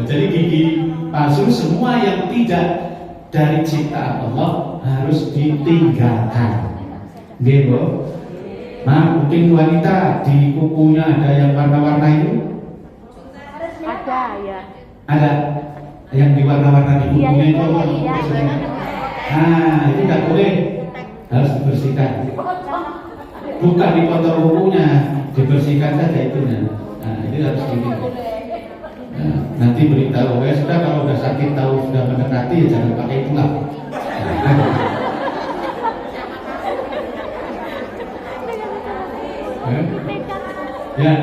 Jadi gigi palsu semua yang tidak dari ciptaan Allah harus ditinggalkan. Gitu. Nah, mungkin wanita di kukunya ada yang warna-warna itu? Ada ya. Ada yang di warna-warna di kukunya itu? Iya. Nah, itu tidak boleh, harus dibersihkan. Bukan dipotong kukunya, dibersihkan saja itunya. Nah, ini harus dibersihkan. Nah, nanti beritahu, ya sudah kalau sudah sakit tahu sudah mendekati, ya jangan pakai itulah. Ya.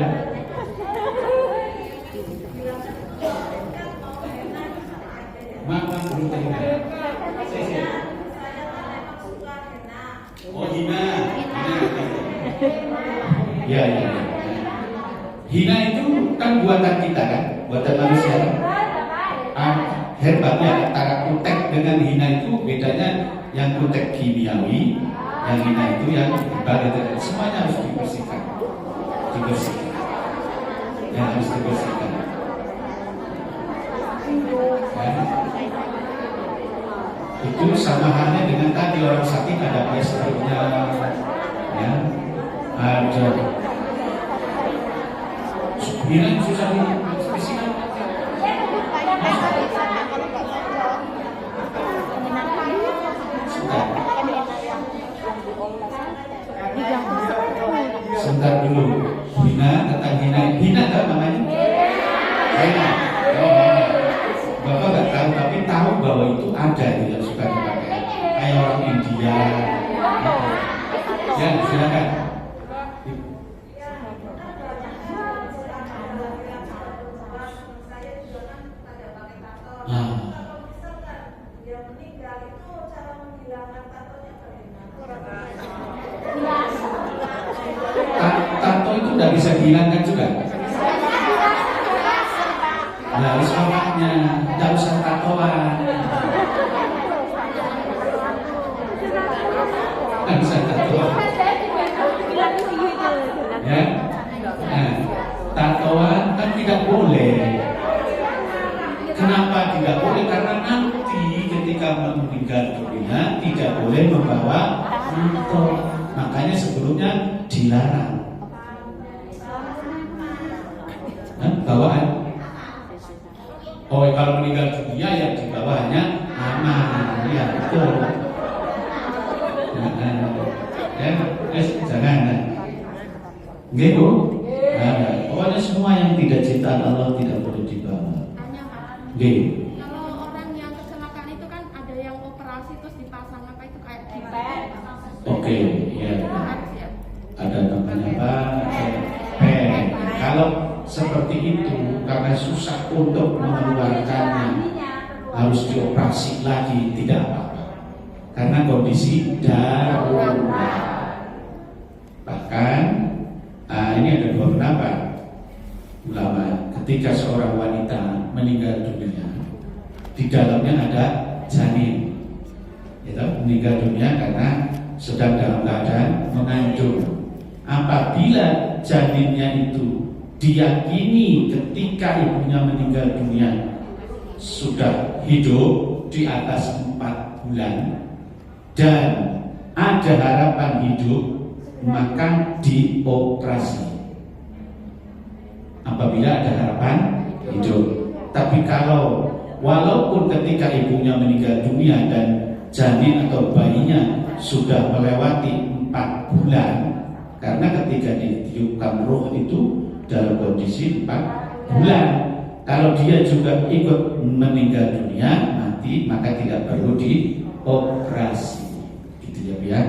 Maaf, belum terima. Oh, hina. Ya, ya. Hina itu kan buatan kita kan, buatan manusia. Hebatnya antara kutek dengan hina itu bedanya, yang kutek kimiawi, yang hina itu yang badan. Semuanya harus dibersihkan. Yang harus dibersihkan. Ya. Itu sama halnya dengan tadi orang sakit ada plasternya, ya, ada hina susah dibersihkan. Sebentar dulu. Hina tentang hina kan namanya? Hina. Bapak nggak tahu, tapi tahu bahwa itu ada yang suka dipakai. Kayak orang India. Ya, silakan. Tato itu nggak bisa dihilangkan juga. Nah, harus makanya nggak usah tatoan. Nggak bisa tatoan. Ya, nah, tatoan kan tidak boleh. Kenapa tidak boleh? Karena nanti ketika meninggal dunia tidak boleh membawa tato. Makanya sebelumnya dilarang. Bawaan. Oh, kalau meninggal dunia yang di bawahnya aman, ya betul. Jangan. Gitu. Pokoknya semua yang tidak ciptaan Allah tidak boleh dibawa. Gitu. Kalau orang yang kecelakaan itu kan ada yang operasi terus dipasang apa itu kayak dipet. Oke, ya. Ada namanya apa? Kalau seperti itu karena susah untuk mengeluarkannya, harus dioperasi lagi, tidak apa-apa. Karena kondisi darurat. Bahkan ini ada dua pendapat ulama. Ketika seorang wanita meninggal dunia, di dalamnya ada janin, meninggal dunia karena sedang dalam keadaan mengandung. Apabila janinnya itu diyakini ketika ibunya meninggal dunia sudah hidup di atas 4 bulan dan ada harapan hidup, maka dioperasi. Apabila ada harapan hidup. Tapi kalau walaupun ketika ibunya meninggal dunia dan janin atau bayinya sudah melewati 4 bulan, karena ketika ditiupkan roh itu dalam kondisi 4 bulan, kalau dia juga ikut meninggal dunia mati, maka tidak perlu dioperasi, gitu ya biar.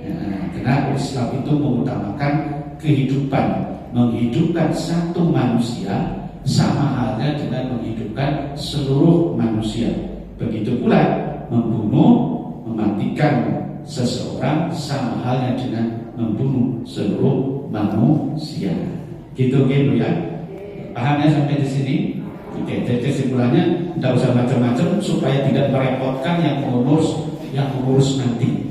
Nah, Karena Islam itu mengutamakan kehidupan, menghidupkan satu manusia sama halnya dengan menghidupkan seluruh manusia. Begitu pula membunuh, mematikan seseorang sama halnya dengan membunuh seluruh manusia. Gitu ya. Paham ya sampai di sini? Oke, jadi kesimpulannya tidak usah macam-macam supaya tidak merepotkan yang mengurus nanti.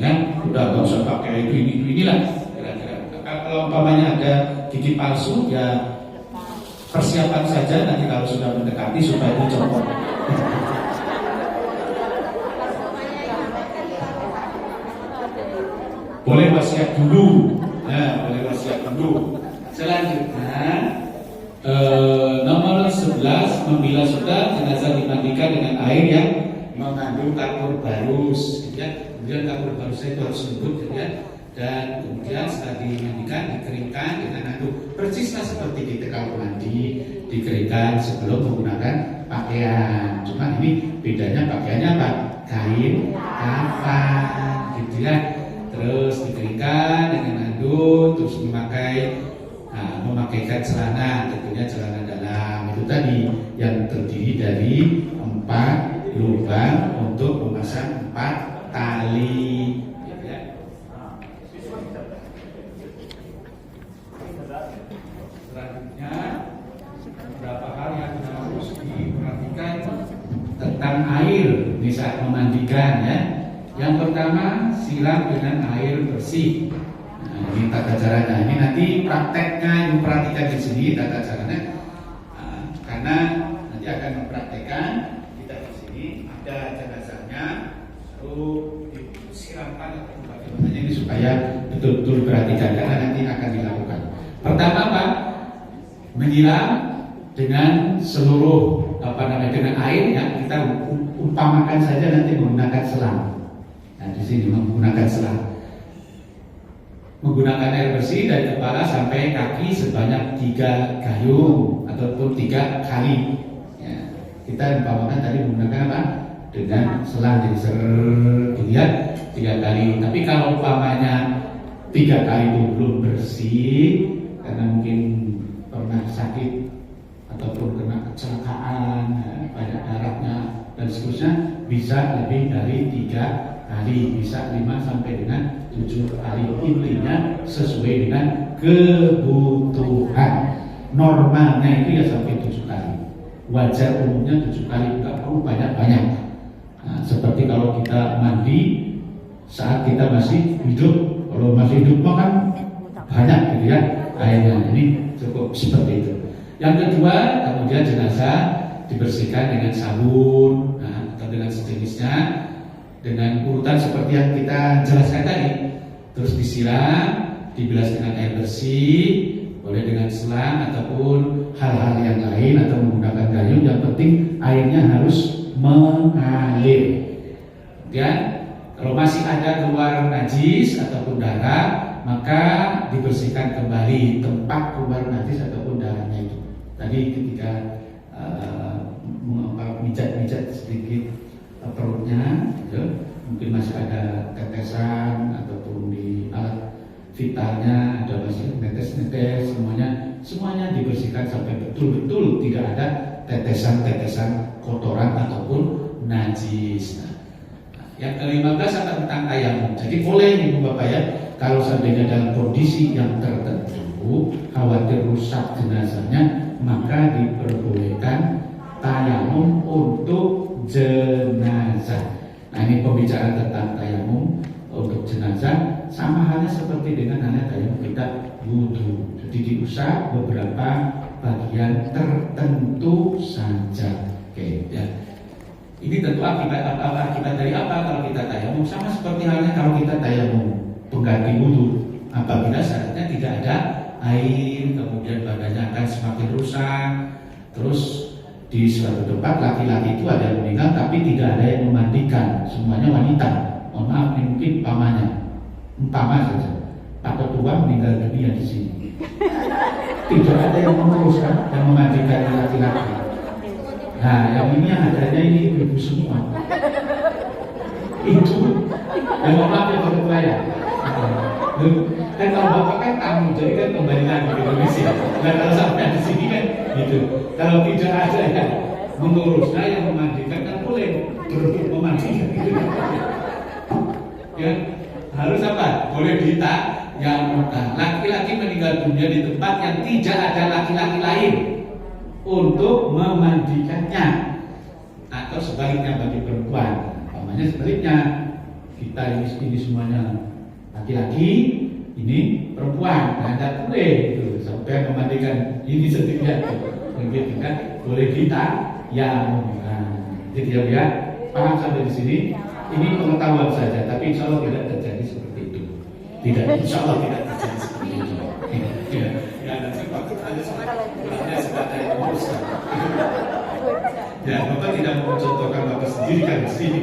Ya, udah nggak usah pakai itu inilah. Kira-kira. Kalau umpamanya ada gigi palsu, ya persiapan saja nanti kalau sudah mendekati supaya dicopot. Boleh wasiat dulu, ya, boleh wasiat dulu. Selanjutnya nomor 11, membilas sudah jenazah dimandikan dengan air yang mengandung kapur barus, ya. Kemudian kapur barusnya itu harus lembut, ya. Dan kemudian setelah dimandikan dikeringkan dengan anduk, persislah seperti kita kalau mandi dikeringkan sebelum menggunakan pakaian. Cuma ini bedanya pakaiannya apa? Kain kafan, gitu ya. Terus dikeringkan dengan anduk, terus memakaikan celana, tentunya celana dalam itu tadi yang terdiri dari 4 lubang untuk memasang 4 tali. Selanjutnya beberapa hal yang harus diperhatikan tentang air di saat memandikan, ya. Yang pertama, siram dengan air bersih. Nah, ini tata caranya. Ini nanti prakteknya yang perhatikan di sini tata caranya. Karena nanti akan mempraktekkan kita di sini ada jenazahnya, lalu disiramkan atau bagaimana ini supaya betul-betul perhatikan karena nanti akan dilakukan. Pertama Pak, menyiram dengan seluruh dengan air, ya, kita umpamakan saja nanti menggunakan selang. Nah, di sini menggunakan selang. Menggunakan air bersih dari kepala sampai kaki sebanyak 3 gayung ataupun 3 kali. Ya, kita umpamakan tadi menggunakan apa? Dengan selang, jadi dilihat 3 kali. Tapi kalau umpamanya 3 kali itu belum bersih karena mungkin pernah sakit ataupun kena kecelakaan, ya, banyak darahnya dan seterusnya, bisa lebih dari 3 kali, bisa 5 sampai dengan 7 kali. Intinya sesuai dengan kebutuhan. Normalnya itu ya sampai 7 kali. Wajar umumnya 7 kali, nggak perlu banyak-banyak. Nah, seperti kalau kita mandi saat kita masih hidup. Kalau masih hidup mah kan banyak gitu ya airnya. Ini cukup seperti itu. Yang kedua, kemudian jenazah dibersihkan dengan sabun, atau dengan sejenisnya, dengan urutan seperti yang kita jelaskan tadi. Terus disiram, dibilas dengan air bersih, boleh dengan selang ataupun hal-hal yang lain atau menggunakan gayung. Yang penting airnya harus mengalir. Kemudian kalau masih ada keluar najis ataupun darah, maka dibersihkan kembali tempat keluar najis ataupun darahnya itu. Tadi ketika mijat-mijat sedikit perutnya, gitu, mungkin masih ada tetesan ataupun di alat vitalnya ada masih netes-netes, semuanya dibersihkan sampai betul-betul tidak ada tetesan-tetesan kotoran ataupun najis. Yang ke-15 tentang tayamum. Jadi boleh nih Bapak ya, kalau seandainya dalam kondisi yang tertentu khawatir rusak jenazahnya, maka diperbolehkan tayamum untuk jenazah. Nah, ini pembicaraan tentang tayamum untuk jenazah sama halnya seperti dengan halnya tayamum kita wudhu. Jadi diusap beberapa bagian tertentu saja. Oke, ya. Ini tentu akibat dari apa kalau kita tayamum, sama seperti halnya kalau kita tayamum pengganti wudhu. Apabila syaratnya tidak ada air, kemudian badannya akan semakin rusak. Terus di suatu tempat laki-laki itu ada yang meninggal tapi tidak ada yang memandikan, semuanya wanita. Mohon maaf, ini mungkin umpama saja. Pak Ketua meninggal dunia di sini. Tidak ada yang menguruskan dan memandikan laki-laki. Nah, yang ini yang adanya ini ibu semua. Itu yang mohon maaf ya Pak Ketua ya. Kan kalau bapak kan tamu, jadi kan kembali lagi ke Indonesia. Nah kalau sampai di sini kan gitu. Kalau tidak ada yang mengurusnya, yang memandikan kan boleh berhubung memandikan. Gitu. Ya harus apa? Boleh ditayamumkan. Laki-laki meninggal dunia di tempat yang tidak ada laki-laki lain untuk memandikannya, atau sebaliknya bagi perempuan. Namanya sebaliknya, kita ini semuanya laki-laki, ini perempuan, nah tidak boleh gitu sampai memandikan ini sendirian, begitu kan? Boleh ditayamumkan. Jadi ya, paham sampai di sini? Ini pengetahuan saja, tapi insya Allah tidak terjadi seperti itu. Tidak, insya Allah tidak terjadi seperti itu. Ya, ya nanti waktu ada sebenarnya sudah ada yang uruskan. Ya, Bapak tidak mau contohkan Bapak sendiri kan di sini.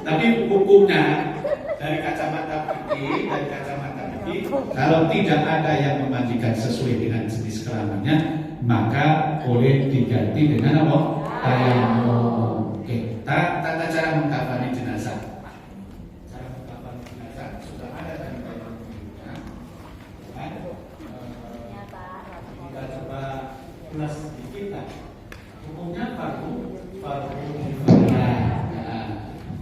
Tapi hukumnya dari kacamata fikih, kalau tidak ada yang memandikan sesuai dengan jenis kelaminnya, maka boleh diganti dengan apa? Tayamum. Oke, tata cara mengkafani jenazah. Cara mengkafani jenazah sudah ada dari tayamumnya. Kita coba ulas sedikit lah. Hukumnya fardu kifayah.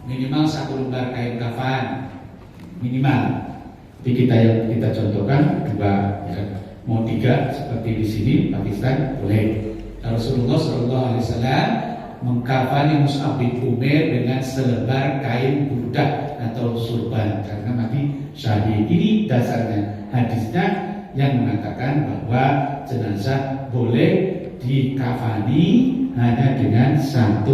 Minimal 1 lembar kain kafan, minimal. Jadi kita contohkan 2, ya. Mau 3 seperti di sini Pakistan boleh. Rasulullah SAW mengkafani Mus'ab bin Umair dengan selembar kain burdah atau surban karena mati syahid. Ini dasarnya hadisnya yang mengatakan bahwa jenazah boleh dikafani hanya dengan 1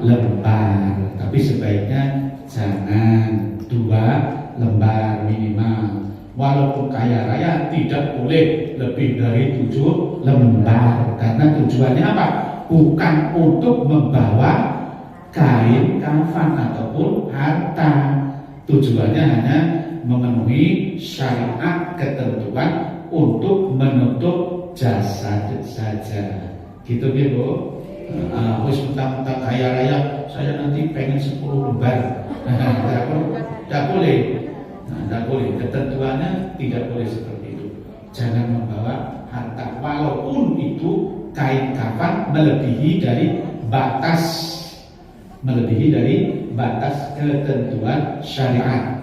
lembar, tapi sebaiknya jangan 2 lembar minimal. Walaupun kaya raya tidak boleh lebih dari 7 lembar karena tujuannya apa? Bukan untuk membawa kain kafan ataupun harta. Tujuannya hanya memenuhi syariat ketentuan untuk menutup jasad saja. Gitu ya Bu. Wis mentang-mentang kaya raya, saya nanti pengen 10 lembar. Tidak boleh. Tidak boleh. Ketentuannya tidak boleh seperti itu. Jangan membawa harta walaupun itu kain kafan melebihi dari batas ketentuan syariat.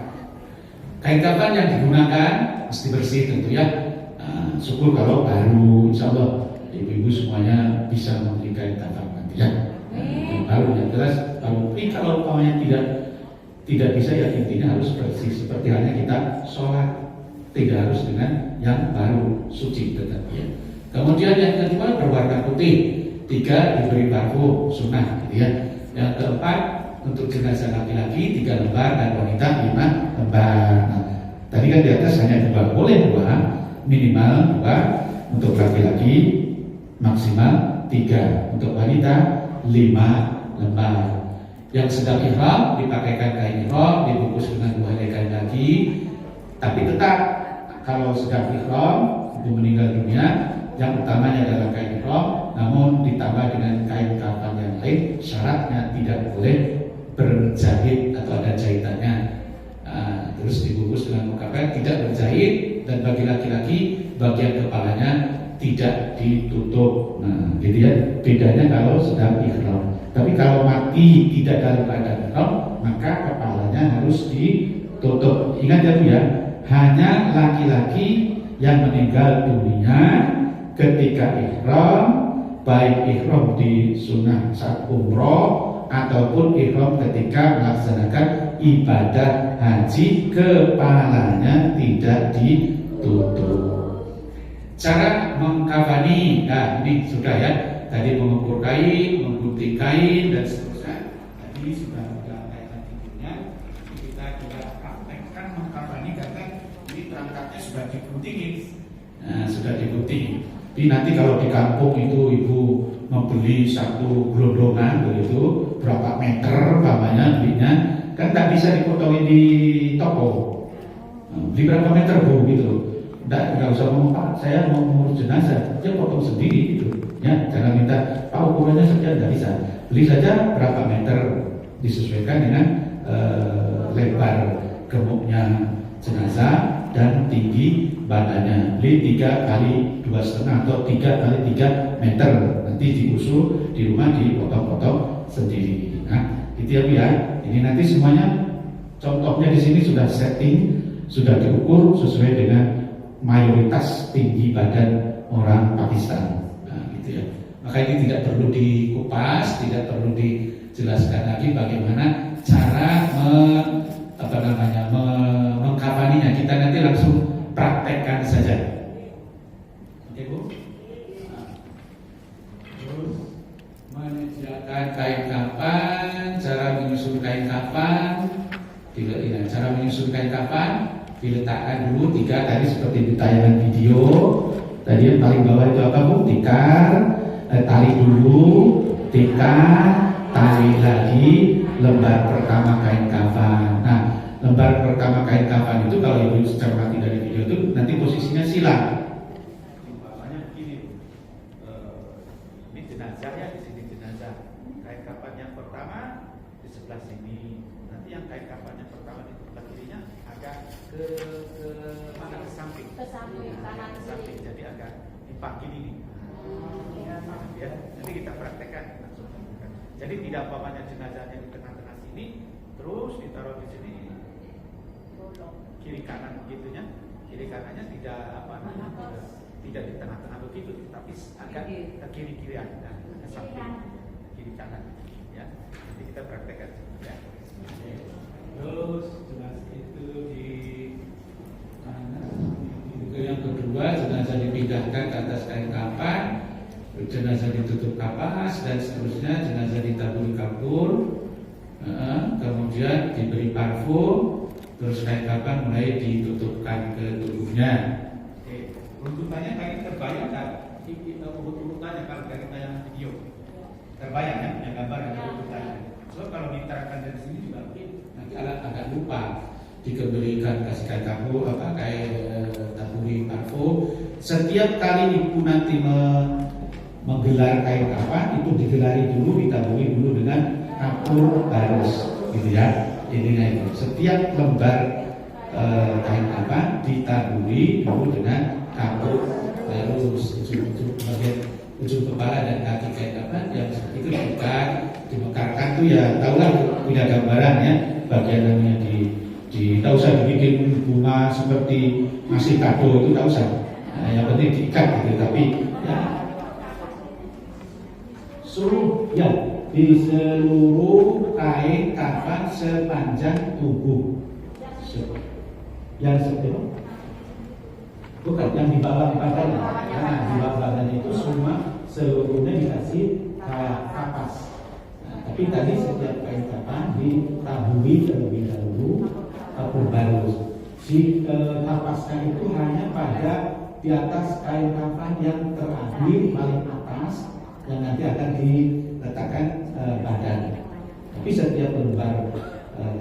Kain kafan yang digunakan mesti bersih tentu ya. Syukur kalau baru, insya Allah ibu-ibu semuanya bisa membeli kain kafan nanti ya. Baru yang jelas kalau umpamanya tidak bisa ya intinya harus bersih seperti halnya kita sholat, tidak harus dengan yang baru, suci tetap ya. Kemudian yang kedua berwarna putih, 3 diberi parfum sunnah gitu ya. Yang keempat untuk jenazah laki-laki 3 lembar dan wanita 5 lembar. Nah, tadi kan di atas hanya 2, boleh 2, minimal 2 untuk laki-laki, maksimal 3 untuk wanita 5 lembar. Yang sedang ihram dipakaikan kain ihram, dibungkus dengan 2 helai kain kaki. Tapi tetap kalau sedang ihram itu meninggal dunia, yang utamanya adalah kain ihram, namun ditambah dengan kain kafan yang lain. Syaratnya tidak boleh berjahit atau ada jahitannya. Terus dibungkus dengan mukafat, tidak berjahit, dan bagi laki-laki bagian kepalanya tidak ditutup. Nah, gitu ya. Bedanya kalau sedang ihram. Tapi kalau mati tidak dalam keadaan ihram, maka kepalanya harus ditutup. Ingat ya Bu ya, hanya laki-laki yang meninggal dunia ketika ihram, baik ihram di sunnah saat umroh ataupun ihram ketika melaksanakan ibadah haji, kepalanya tidak ditutup. Cara mengkafani, nah ini sudah ya. Tadi mengukur kain, menggunting kain dan seterusnya. Tadi sudah kaitan tidurnya. Kita praktekkan mengkafani karena ini perangkatnya sudah diguntingin. Nah, sudah digunting. Jadi nanti kalau di kampung itu ibu membeli 1 gelondongan begitu, berapa meter umpamanya belinya, kan tak bisa dipotongin di toko. Beli berapa meter Bu gitu. Nggak usah ngomong Pak, saya mau mengurus jenazah, dia potong sendiri gitu. Ya, jangan minta Pak ukurannya sekian, nggak bisa. Beli saja berapa meter disesuaikan dengan lebar gemuknya jenazah dan tinggi badannya. Beli 3 kali 2,5 atau 3 kali 3 meter. Nanti diusul di rumah dipotong-potong sendiri. Nah, itu ya Bu ya. Ini nanti semuanya contohnya di sini sudah setting, sudah diukur sesuai dengan mayoritas tinggi badan orang Pakistan. Nah, gitu ya. Maka ini tidak perlu dikupas, tidak perlu dijelaskan lagi bagaimana cara mengkafaninya. Kita nanti langsung praktekkan saja. Oke Bu. Terus menyediakan kain kafan, cara menyusun kain kafan. Cara menyusun kain kafan diletakkan dulu 3 tadi seperti di tayangan video. Tadi yang paling bawah itu apa Bu? Tikar, tali dulu, tikar, tali lagi, lembar pertama kain kafan. Nah, lembar pertama kain kafan itu kalau Ibu cermati dari video itu nanti posisinya silang. Umpamanya begini, ini jenazah ya, di sini jenazah. Kain kafan yang pertama di sebelah sini. Nanti yang kain kafan yang pertama di sebelah kirinya agak ke mana, ke samping. Ke samping, kanan Ke samping. Jadi agak dipakin ini. Ya, nanti kita praktekkan langsung. Jadi tidak umpamanya jenazahnya di tengah-tengah sini, terus ditaruh di sini kiri kanan begitunya. Kiri kanannya tidak tidak di tengah-tengah begitu, tapi agak ke kiri-kirian, ke samping kiri kanan. Ya, nanti kita praktekkan. Ya. Terus jenazah itu di mana? Yang kedua, jenazah dipindahkan ke atas kain kafan, jenazah ditutup kapas dan seterusnya. Jenazah ditaburi kapur, kemudian diberi parfum, terus kain kafan mulai ditutupkan ke tubuhnya. Oke, runtutannya kayak terbayang kan? Urutannya kalau dari tayangan video terbayang ya, punya gambar ada urutannya. So kalau diterangkan dari sini juga mungkin nanti agak lupa. Diberikan kasih kain kapur, taburi parfum. Setiap kali Ibu nanti menggelar kain kafan itu digelari dulu, ditaburi dulu dengan kapur barus, gitu ya. Intinya itu. Setiap lembar kain kafan ditaburi dulu dengan kapur barus. Ujung kepala dan kaki kain kafan yang seperti itu dimekarkan tuh ya, tahulah punya gambaran ya. Bagian namanya tak usah dibikin bunga seperti ngasih kado, itu tak usah. Nah, yang penting diikat gitu. Tapi ya di seluruh kain kafan sepanjang tubuh. Yang seperti bukan yang di bawah badannya. Nah, di bawah badannya itu semua seluruhnya dikasih kapas. Nah, tapi tadi setiap kain kafan ditaburi terlebih dahulu kapur barus. Si kapasnya itu hanya pada di atas kain kafan yang terakhir paling atas, yang nanti akan diletakkan badan. Tapi setiap lembar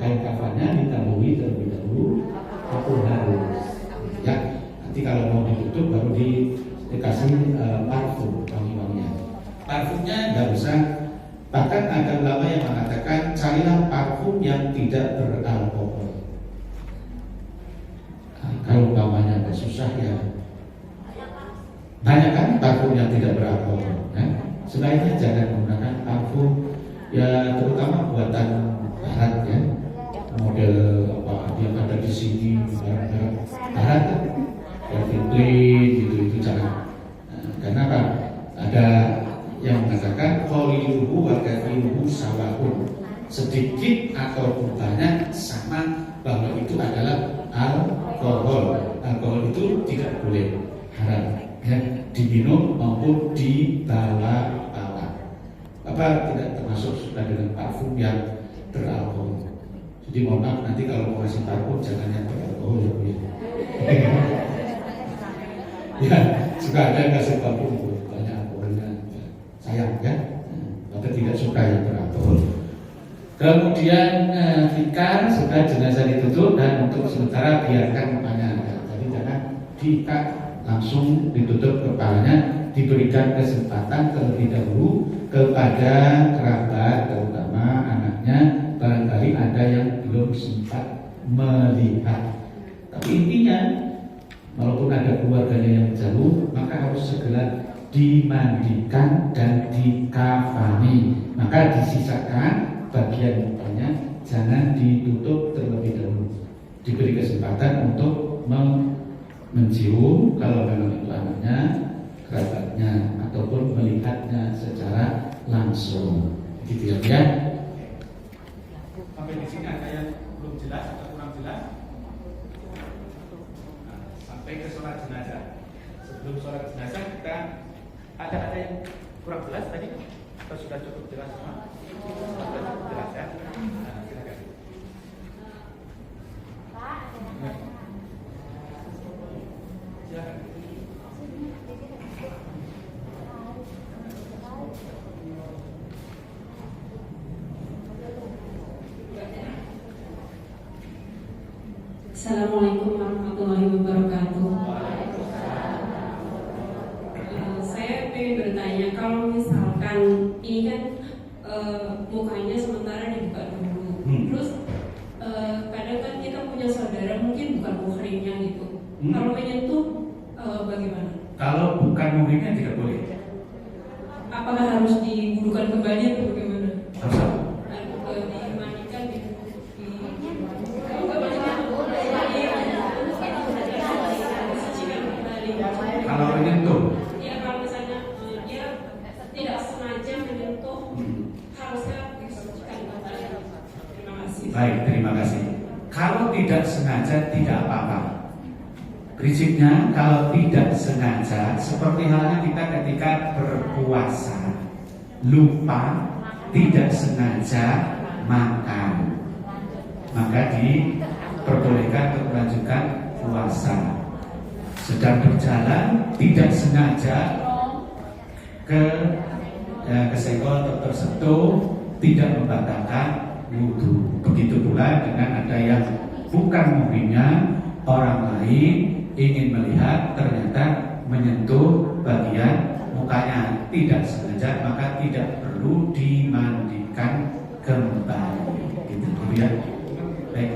kain kafannya ditaburi terlebih dahulu kapur barus. Ya, nanti kalau mau ditutup baru dikasih parfum wangi-wangian. Parfumnya nggak usah. Bahkan ada ulama yang mengatakan carilah parfum yang tidak beralkohol. Kalau umpamanya agak susah ya banyak kan parfum yang tidak beralkohol. Sebaiknya jangan menggunakan parfum ya, terutama buatan barat ya, model apa yang ada di sini barang-barang barat ya, Clean gitu jangan. Karena apa? Ada yang mengatakan kholiluhu wa kathiruhu sawahun, sedikit ataupun banyak sama, bahwa itu adalah alkohol. Alkohol itu tidak boleh, haram ya, diminum maupun dibawa-bawa. Apa tidak termasuk sudah dengan parfum yang beralkohol. Jadi mohon maaf nanti kalau mau kasih parfum jangan yang beralkohol ya Bu. Ya, suka ada yang kasih parfum banyak alkoholnya, sayang ya. Maka tidak suka yang beralkohol. Kemudian tikar sudah jenazah ditutup dan untuk sementara biarkan kepalanya. Jadi jangan diikat langsung ditutup kepalanya, diberikan kesempatan terlebih dahulu kepada kerabat terutama anaknya, barangkali ada yang belum sempat melihat melihat. Tapi intinya, walaupun ada keluarganya yang jauh, maka harus segera dimandikan dan dikafani. Maka disisakan bagian mukanya, jangan ditutup terlebih dahulu. Diberi kesempatan untuk mencium kalau memang itu anaknya, kerabatnya, ataupun melihatnya secara langsung. Gitu ya. Sampai di sini ada yang belum jelas atau kurang jelas? Nah, sampai ke sholat jenazah. Sebelum sholat jenazah kita ada yang kurang jelas tadi? Atau sudah cukup jelas semua? Sudah cukup jelas ya? Nah, silakan. Silakan. Assalamualaikum warahmatullahi wabarakatuh. Saya ingin bertanya, kalau misalkan ini kan mukanya sementara dibuka dulu, terus kadang kan kita punya saudara mungkin bukan muhrimnya gitu. Kalau menyentuh bagaimana? Kalau bukan muhrimnya tidak boleh. Apakah harus dibudukan kembali atau bagaimana? Harus apa? Dimandikan Kalau menyentuh, ya kalau misalnya dia tidak sengaja menyentuh, harusnya disucikan kembali. Terima kasih. baik, terima kasih. Kalau tidak sengaja tidak apa-apa. Prinsipnya kalau tidak sengaja, seperti halnya kita ketika berpuasa, lupa, tidak sengaja makan, maka diperbolehkan untuk melanjutkan puasa. Sedang berjalan, tidak sengaja kesenggol atau tersentuh, tidak membatalkan wudhu. Begitu pula dengan ada yang bukan muhrimnya, orang lain ingin melihat, ternyata menyentuh bagian mukanya, tidak sengaja, maka tidak perlu dimandikan kembali. Gitu ya. Baik.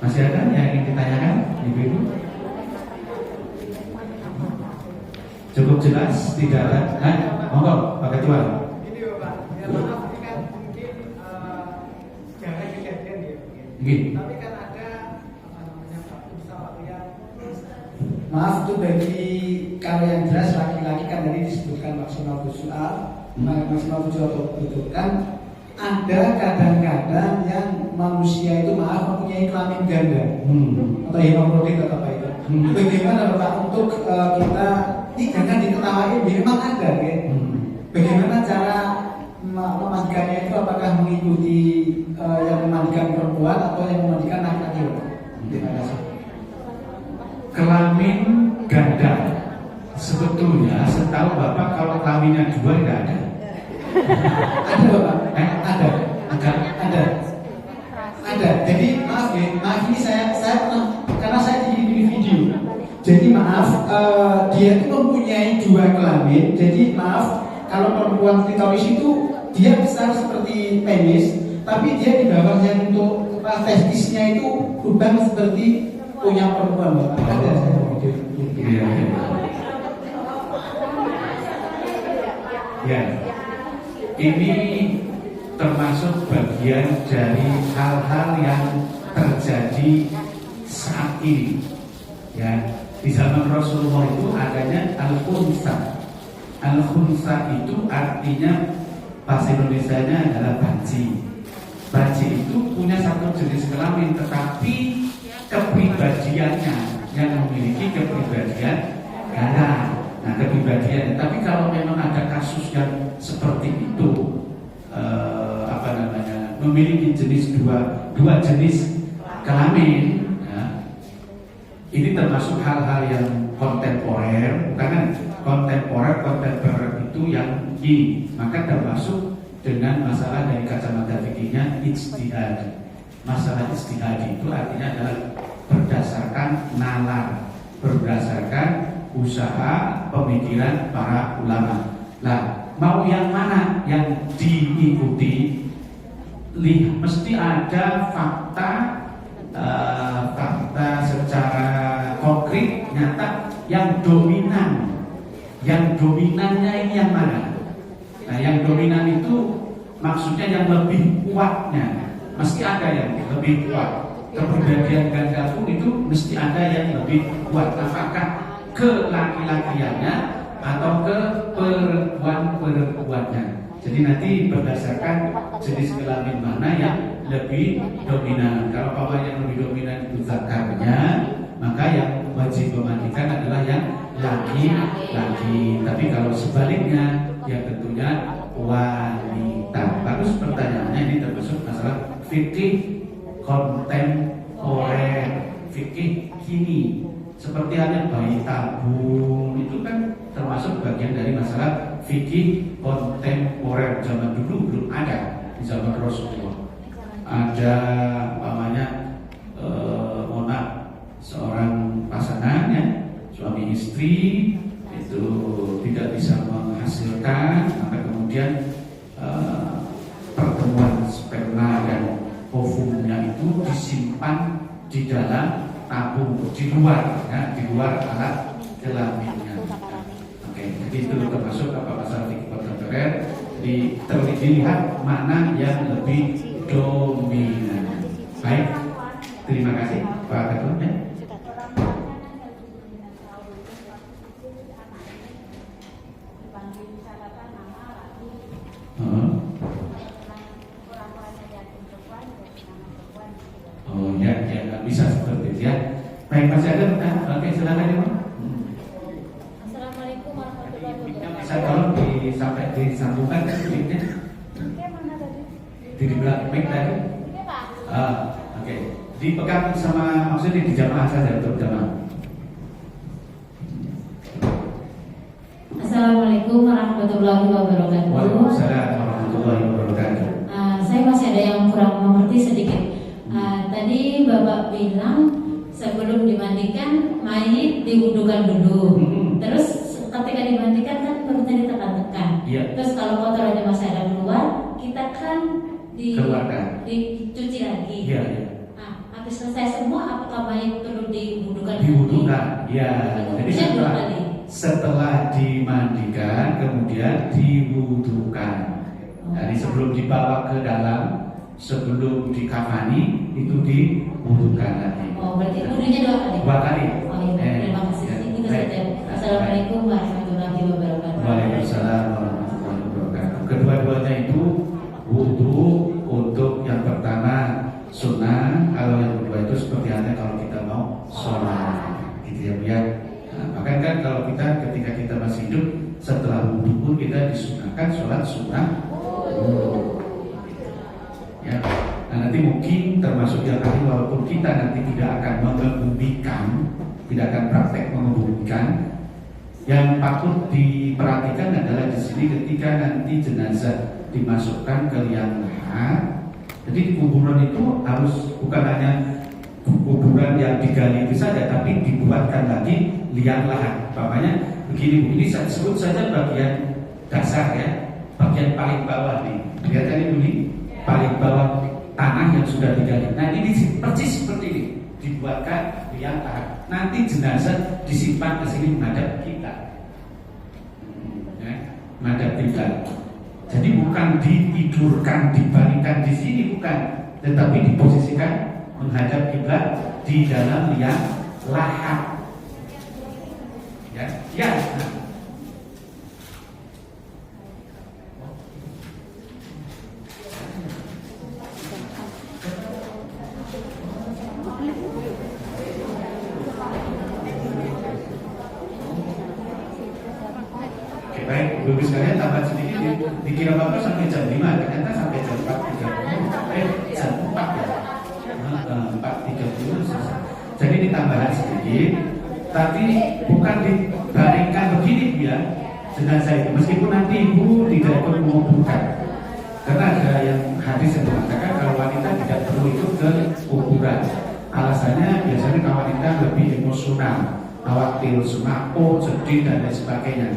Masih ada yang ingin ditanyakan, Ibu-ibu? Cukup jelas, tidak ada. Monggo, Pak Ketua. Ini Bapak, ya maaf ini kan mungkin jarang kejadian ya. Gini. Tapi kan ada apa namanya Pak Ustaz ya. Maaf tuh bagi kalau yang jelas laki-laki kan tadi disebutkan maksimal visual, maksimal visual atau kan ada kadang-kadang yang manusia itu mempunyai kelamin ganda atau hemofrodit atau apa itu. Bagaimana Bapak untuk kita jangan diketahui memang ada kan? Bagaimana cara memandikannya itu, apakah mengikuti yang memandikan perempuan atau yang memandikan laki-laki? Terima kasih. Kelamin ganda, sebetulnya setahu Bapak kalau kelaminnya dua tidak ada. Ada Bapak? Ada. Ada. Jadi maaf ini saya pernah, karena saya di video. Jadi maaf, dia itu mempunyai dua kelamin. Jadi maaf, kalau perempuan klitoris itu dia besar seperti penis, tapi dia di bawahnya untuk testisnya itu lubang seperti punya perempuan. Bapak. Ada saya video. Ya. Ini termasuk bagian dari hal-hal yang terjadi saat ini. Ya, di zaman Rasulullah itu adanya al-khunsa. Al-khunsa itu artinya bahasa Indonesianya adalah banci. Banci itu punya satu jenis kelamin, tetapi kepribadiannya yang memiliki kepribadian ganda. Nah, kepribadian. Tapi kalau memang ada kasus yang seperti itu, memiliki jenis dua jenis kelamin, ya, ini termasuk hal-hal yang kontemporer, bukan kan? Kontemporer itu yang ini, maka termasuk dengan masalah dari kacamata fikihnya ijtihad. Masalah ijtihad itu artinya adalah berdasarkan nalar, berdasarkan usaha pemikiran para ulama. Nah, mau yang mana yang diikuti? Mesti ada fakta fakta secara konkret nyata yang dominannya ini yang mana? Nah, yang dominan itu maksudnya yang lebih kuatnya, mesti ada yang lebih kuat. Kepribadian ganda pun itu mesti ada yang lebih kuat. Apakah ke laki-lakiannya atau ke perempuannya? Jadi nanti berdasarkan jenis kelamin mana yang lebih dominan. Kalau paman yang lebih dominan itu zakarnya, maka yang wajib memandikan adalah yang laki-laki. Tapi kalau sebaliknya, ya tentunya wanita. Bagus pertanyaannya, ini termasuk masalah fikih kontemporer, fikih kini. Seperti halnya bayi tabung itu kan termasuk bagian dari masalah fikih kontemporer. Zaman dulu belum ada, di zaman Rasulullah. Ada umpamanya seorang pasangan ya, suami istri itu tidak bisa menghasilkan, maka kemudian pertemuan sperma dan ovumnya itu disimpan di dalam tabung, di luar alat kelaminnya. Oke, jadi itu termasuk apa masalah fikih kontemporer. Dilihat mana yang lebih dominan. Baik, terima kasih Pak Ketua. Ya. Oh ya, nggak bisa seperti itu ya. Baik, masih ada pertanyaan? Oke, silakan ya, Pak. Assalamualaikum warahmatullahi wabarakatuh. Bisa tolong sampai disambungkan mic-nya. Di belakang mic tadi. Oke. Dipegang sama, maksudnya di jamaah saja untuk jamaah. Assalamualaikum warahmatullahi wabarakatuh. Waalaikumsalam warahmatullahi wabarakatuh. Saya masih ada yang kurang mengerti sedikit. Tadi Bapak bilang sebelum dimandikan mayit diwudukan dulu. Terus ketika dimandikan kan perutnya ditekan-tekan. Iya. Terus kalau kotorannya masih ada keluar, kita kan Keluarkan. dicuci lagi. Iya. Habis selesai semua, apakah mayit perlu diwudukan? Diwudukan. Ya. Jadi setelah dimandikan kemudian diwudukan. Jadi sebelum dibawa ke dalam, sebelum dikafani itu diwudukan lagi. Oh, berarti wudunya 2 kali. 2 kali. Oh iya, terima kasih. Itu saja. Assalamualaikum warahmatullahi wabarakatuh. Waalaikumsalam warahmatullahi wabarakatuh. Kedua-duanya itu wudu. Untuk yang pertama sunnah, kalau yang kedua itu seperti halnya kalau kita mau sholat, gitu ya Bu ya. Bahkan kan kalau ketika kita masih hidup, setelah wudu pun kita disunahkan sholat sunnah wudu. Ya. Nah, nanti mungkin termasuk yang tadi, walaupun kita nanti tidak akan mengebumikan, tidak akan praktek mengebumikan, yang patut diperhatikan adalah di sini ketika nanti jenazah dimasukkan ke liang lahat. Jadi kuburan itu harus bukan hanya kuburan yang digali itu saja, tapi dibuatkan lagi liang lahat. Makanya begini saya sebut saja bagian dasar ya, bagian paling bawah nih. Lihat tadi bunyi paling bawah tanah yang sudah digali. Nah ini persis seperti ini, dibuatkan liang lahat. Nanti jenazah disimpan ke sini menghadap kita, menghadap kiblat. Jadi bukan ditidurkan, dibaringkan di sini, bukan, tetapi diposisikan menghadap kiblat di dalam liang lahat. Ya. Oke, baik, Ibu sekalian tambah sedikit. Dikira Bapak sampai jam 5, ternyata sampai jam 4.30. Jam 4 ya. 4.30 selesai. Jadi ditambahkan sedikit. Tapi bukan dibaringkan begini ya jenazah itu. Meskipun nanti ibu tidak ikut menguburkan. Karena ada yang hadis yang mengatakan kalau wanita tidak perlu ikut ke kuburan. Alasannya biasanya kalau wanita lebih emosional, khawatir, sunako, sedih dan lain sebagainya.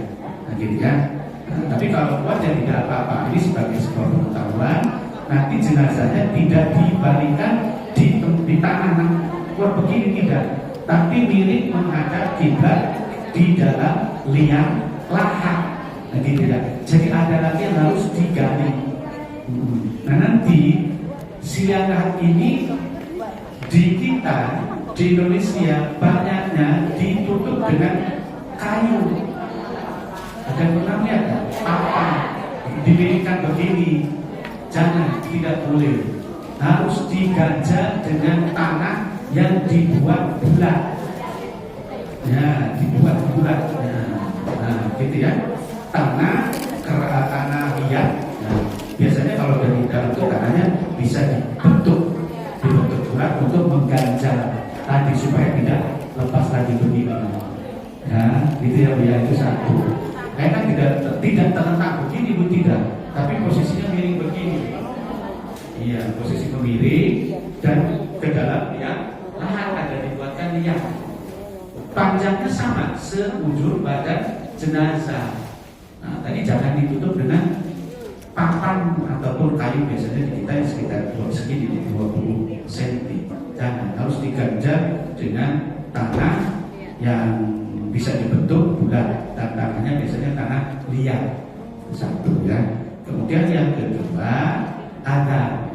Nah gitu ya. Tapi kalau kuat ya tidak apa-apa. Ini sebagai sebuah pengetahuan. Nanti jenazahnya tidak dibaringkan di tanah begini tidak, tapi miring menghadap kiblat di dalam liang lahat. Nah, gitu ya. Jadi ada lagi yang harus digali. Nah, nanti liang lahat ini di kita di Indonesia banyaknya ditutup dengan kayu. Ada yang pernah lihat apa didirikan begini? Jangan, tidak boleh. Harus diganjar dengan tanah yang dibuat bulat. Ya, dibuat bulat. Nah, gitu ya. Tanah liat. Nah, biasanya kalau dari dalam itu tanahnya bisa dibentuk bulat untuk mengganjar tadi supaya tidak lepas lagi begini. Ya, gitu ya, Bu ya, itu satu. Karena tidak terletak begini, Bu, tidak. Tapi posisinya miring begini. Iya, posisi miring dan ke dalam liang lahat ada dibuatkan liang. Panjangnya sama seujur badan jenazah. Nah, tadi jangan ditutup dengan papan ataupun kayu, biasanya di kita sekitar 20 cm. Jangan, harus diganjar dengan tanah yang bisa dibentuk bulat, dan tanahnya biasanya tanah liat. Satu ya. Kemudian yang kedua, agar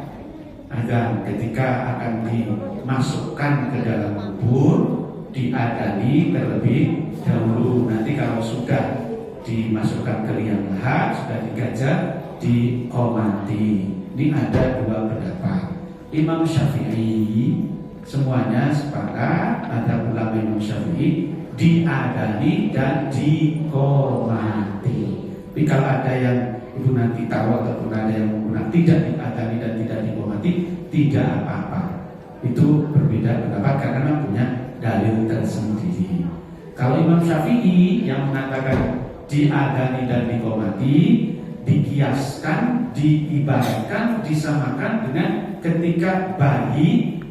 ketika akan dimasukkan ke dalam kubur diadani terlebih dahulu. Nanti kalau sudah dimasukkan ke liang lahat, sudah diganjar, diqomati. Ini ada dua pendapat. Imam Syafi'i semuanya sepakat, ada ulama Imam Syafi'i diadani dan diqomati. Tapi kalau ada yang ibu nanti tahu ataupun ada yang menggunakan tidak diadani dan tidak diqomati, tidak apa-apa. Itu berbeda pendapat karena memang punya dalil tersendiri. Kalau Imam Syafi'i yang mengatakan diadani dan diqomati, dikiaskan, diibaratkan, disamakan dengan ketika bayi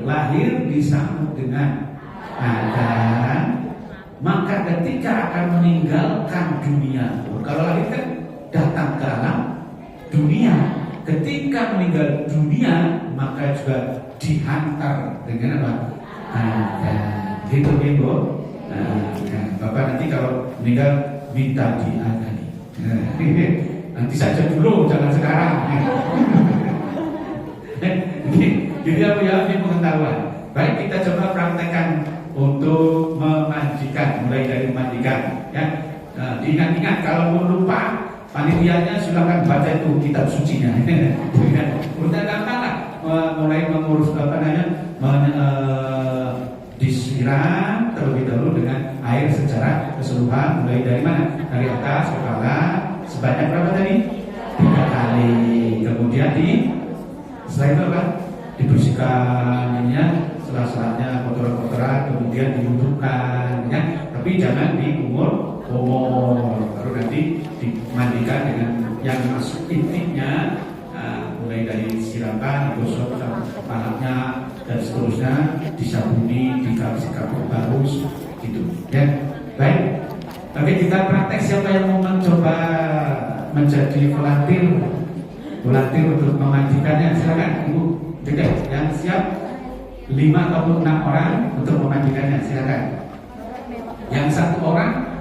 lahir disambut dengan adzan, maka ketika akan meninggalkan dunia, kalau lahir kan datang ke alam dunia, ketika meninggal dunia maka juga dihantar dengan apa? Adzan. Gitu Bu. Nah, Bapak nanti kalau meninggal minta diadani. Nanti saja dulu, jangan sekarang. Jadi apa ya, ini pengetahuan. Baik, kita coba praktekkan untuk memandikan, mulai dari memandikan. Ya, nah, diingat-ingat kalau mau lupa, panitianya silakan baca itu kitab sucinya. Udah gampang lah, mulai mengurus disiram terlebih dahulu dengan air secara keseluruhan, mulai dari mana? Dari atas kepala sebanyak berapa tadi? 3 kali. Kemudian setelah itu apa? Dibersihkan sela-selanya, kotoran-kotoran, kemudian diwudukan, ya. Tapi jangan diumur-umur. Baru nanti dimandikan dengan yang masuk intinya. Mulai dari siraman, digosok kepalanya dan seterusnya, disabuni, dikasih kapur bagus, gitu. Ya, baik. Oke, kita praktek. Siapa yang mau mencoba menjadi volunteer untuk memandikannya? Silakan, Ibu. Dekat, yang siap 5 ataupun 6 orang untuk memandikannya. Silakan. Yang 1 orang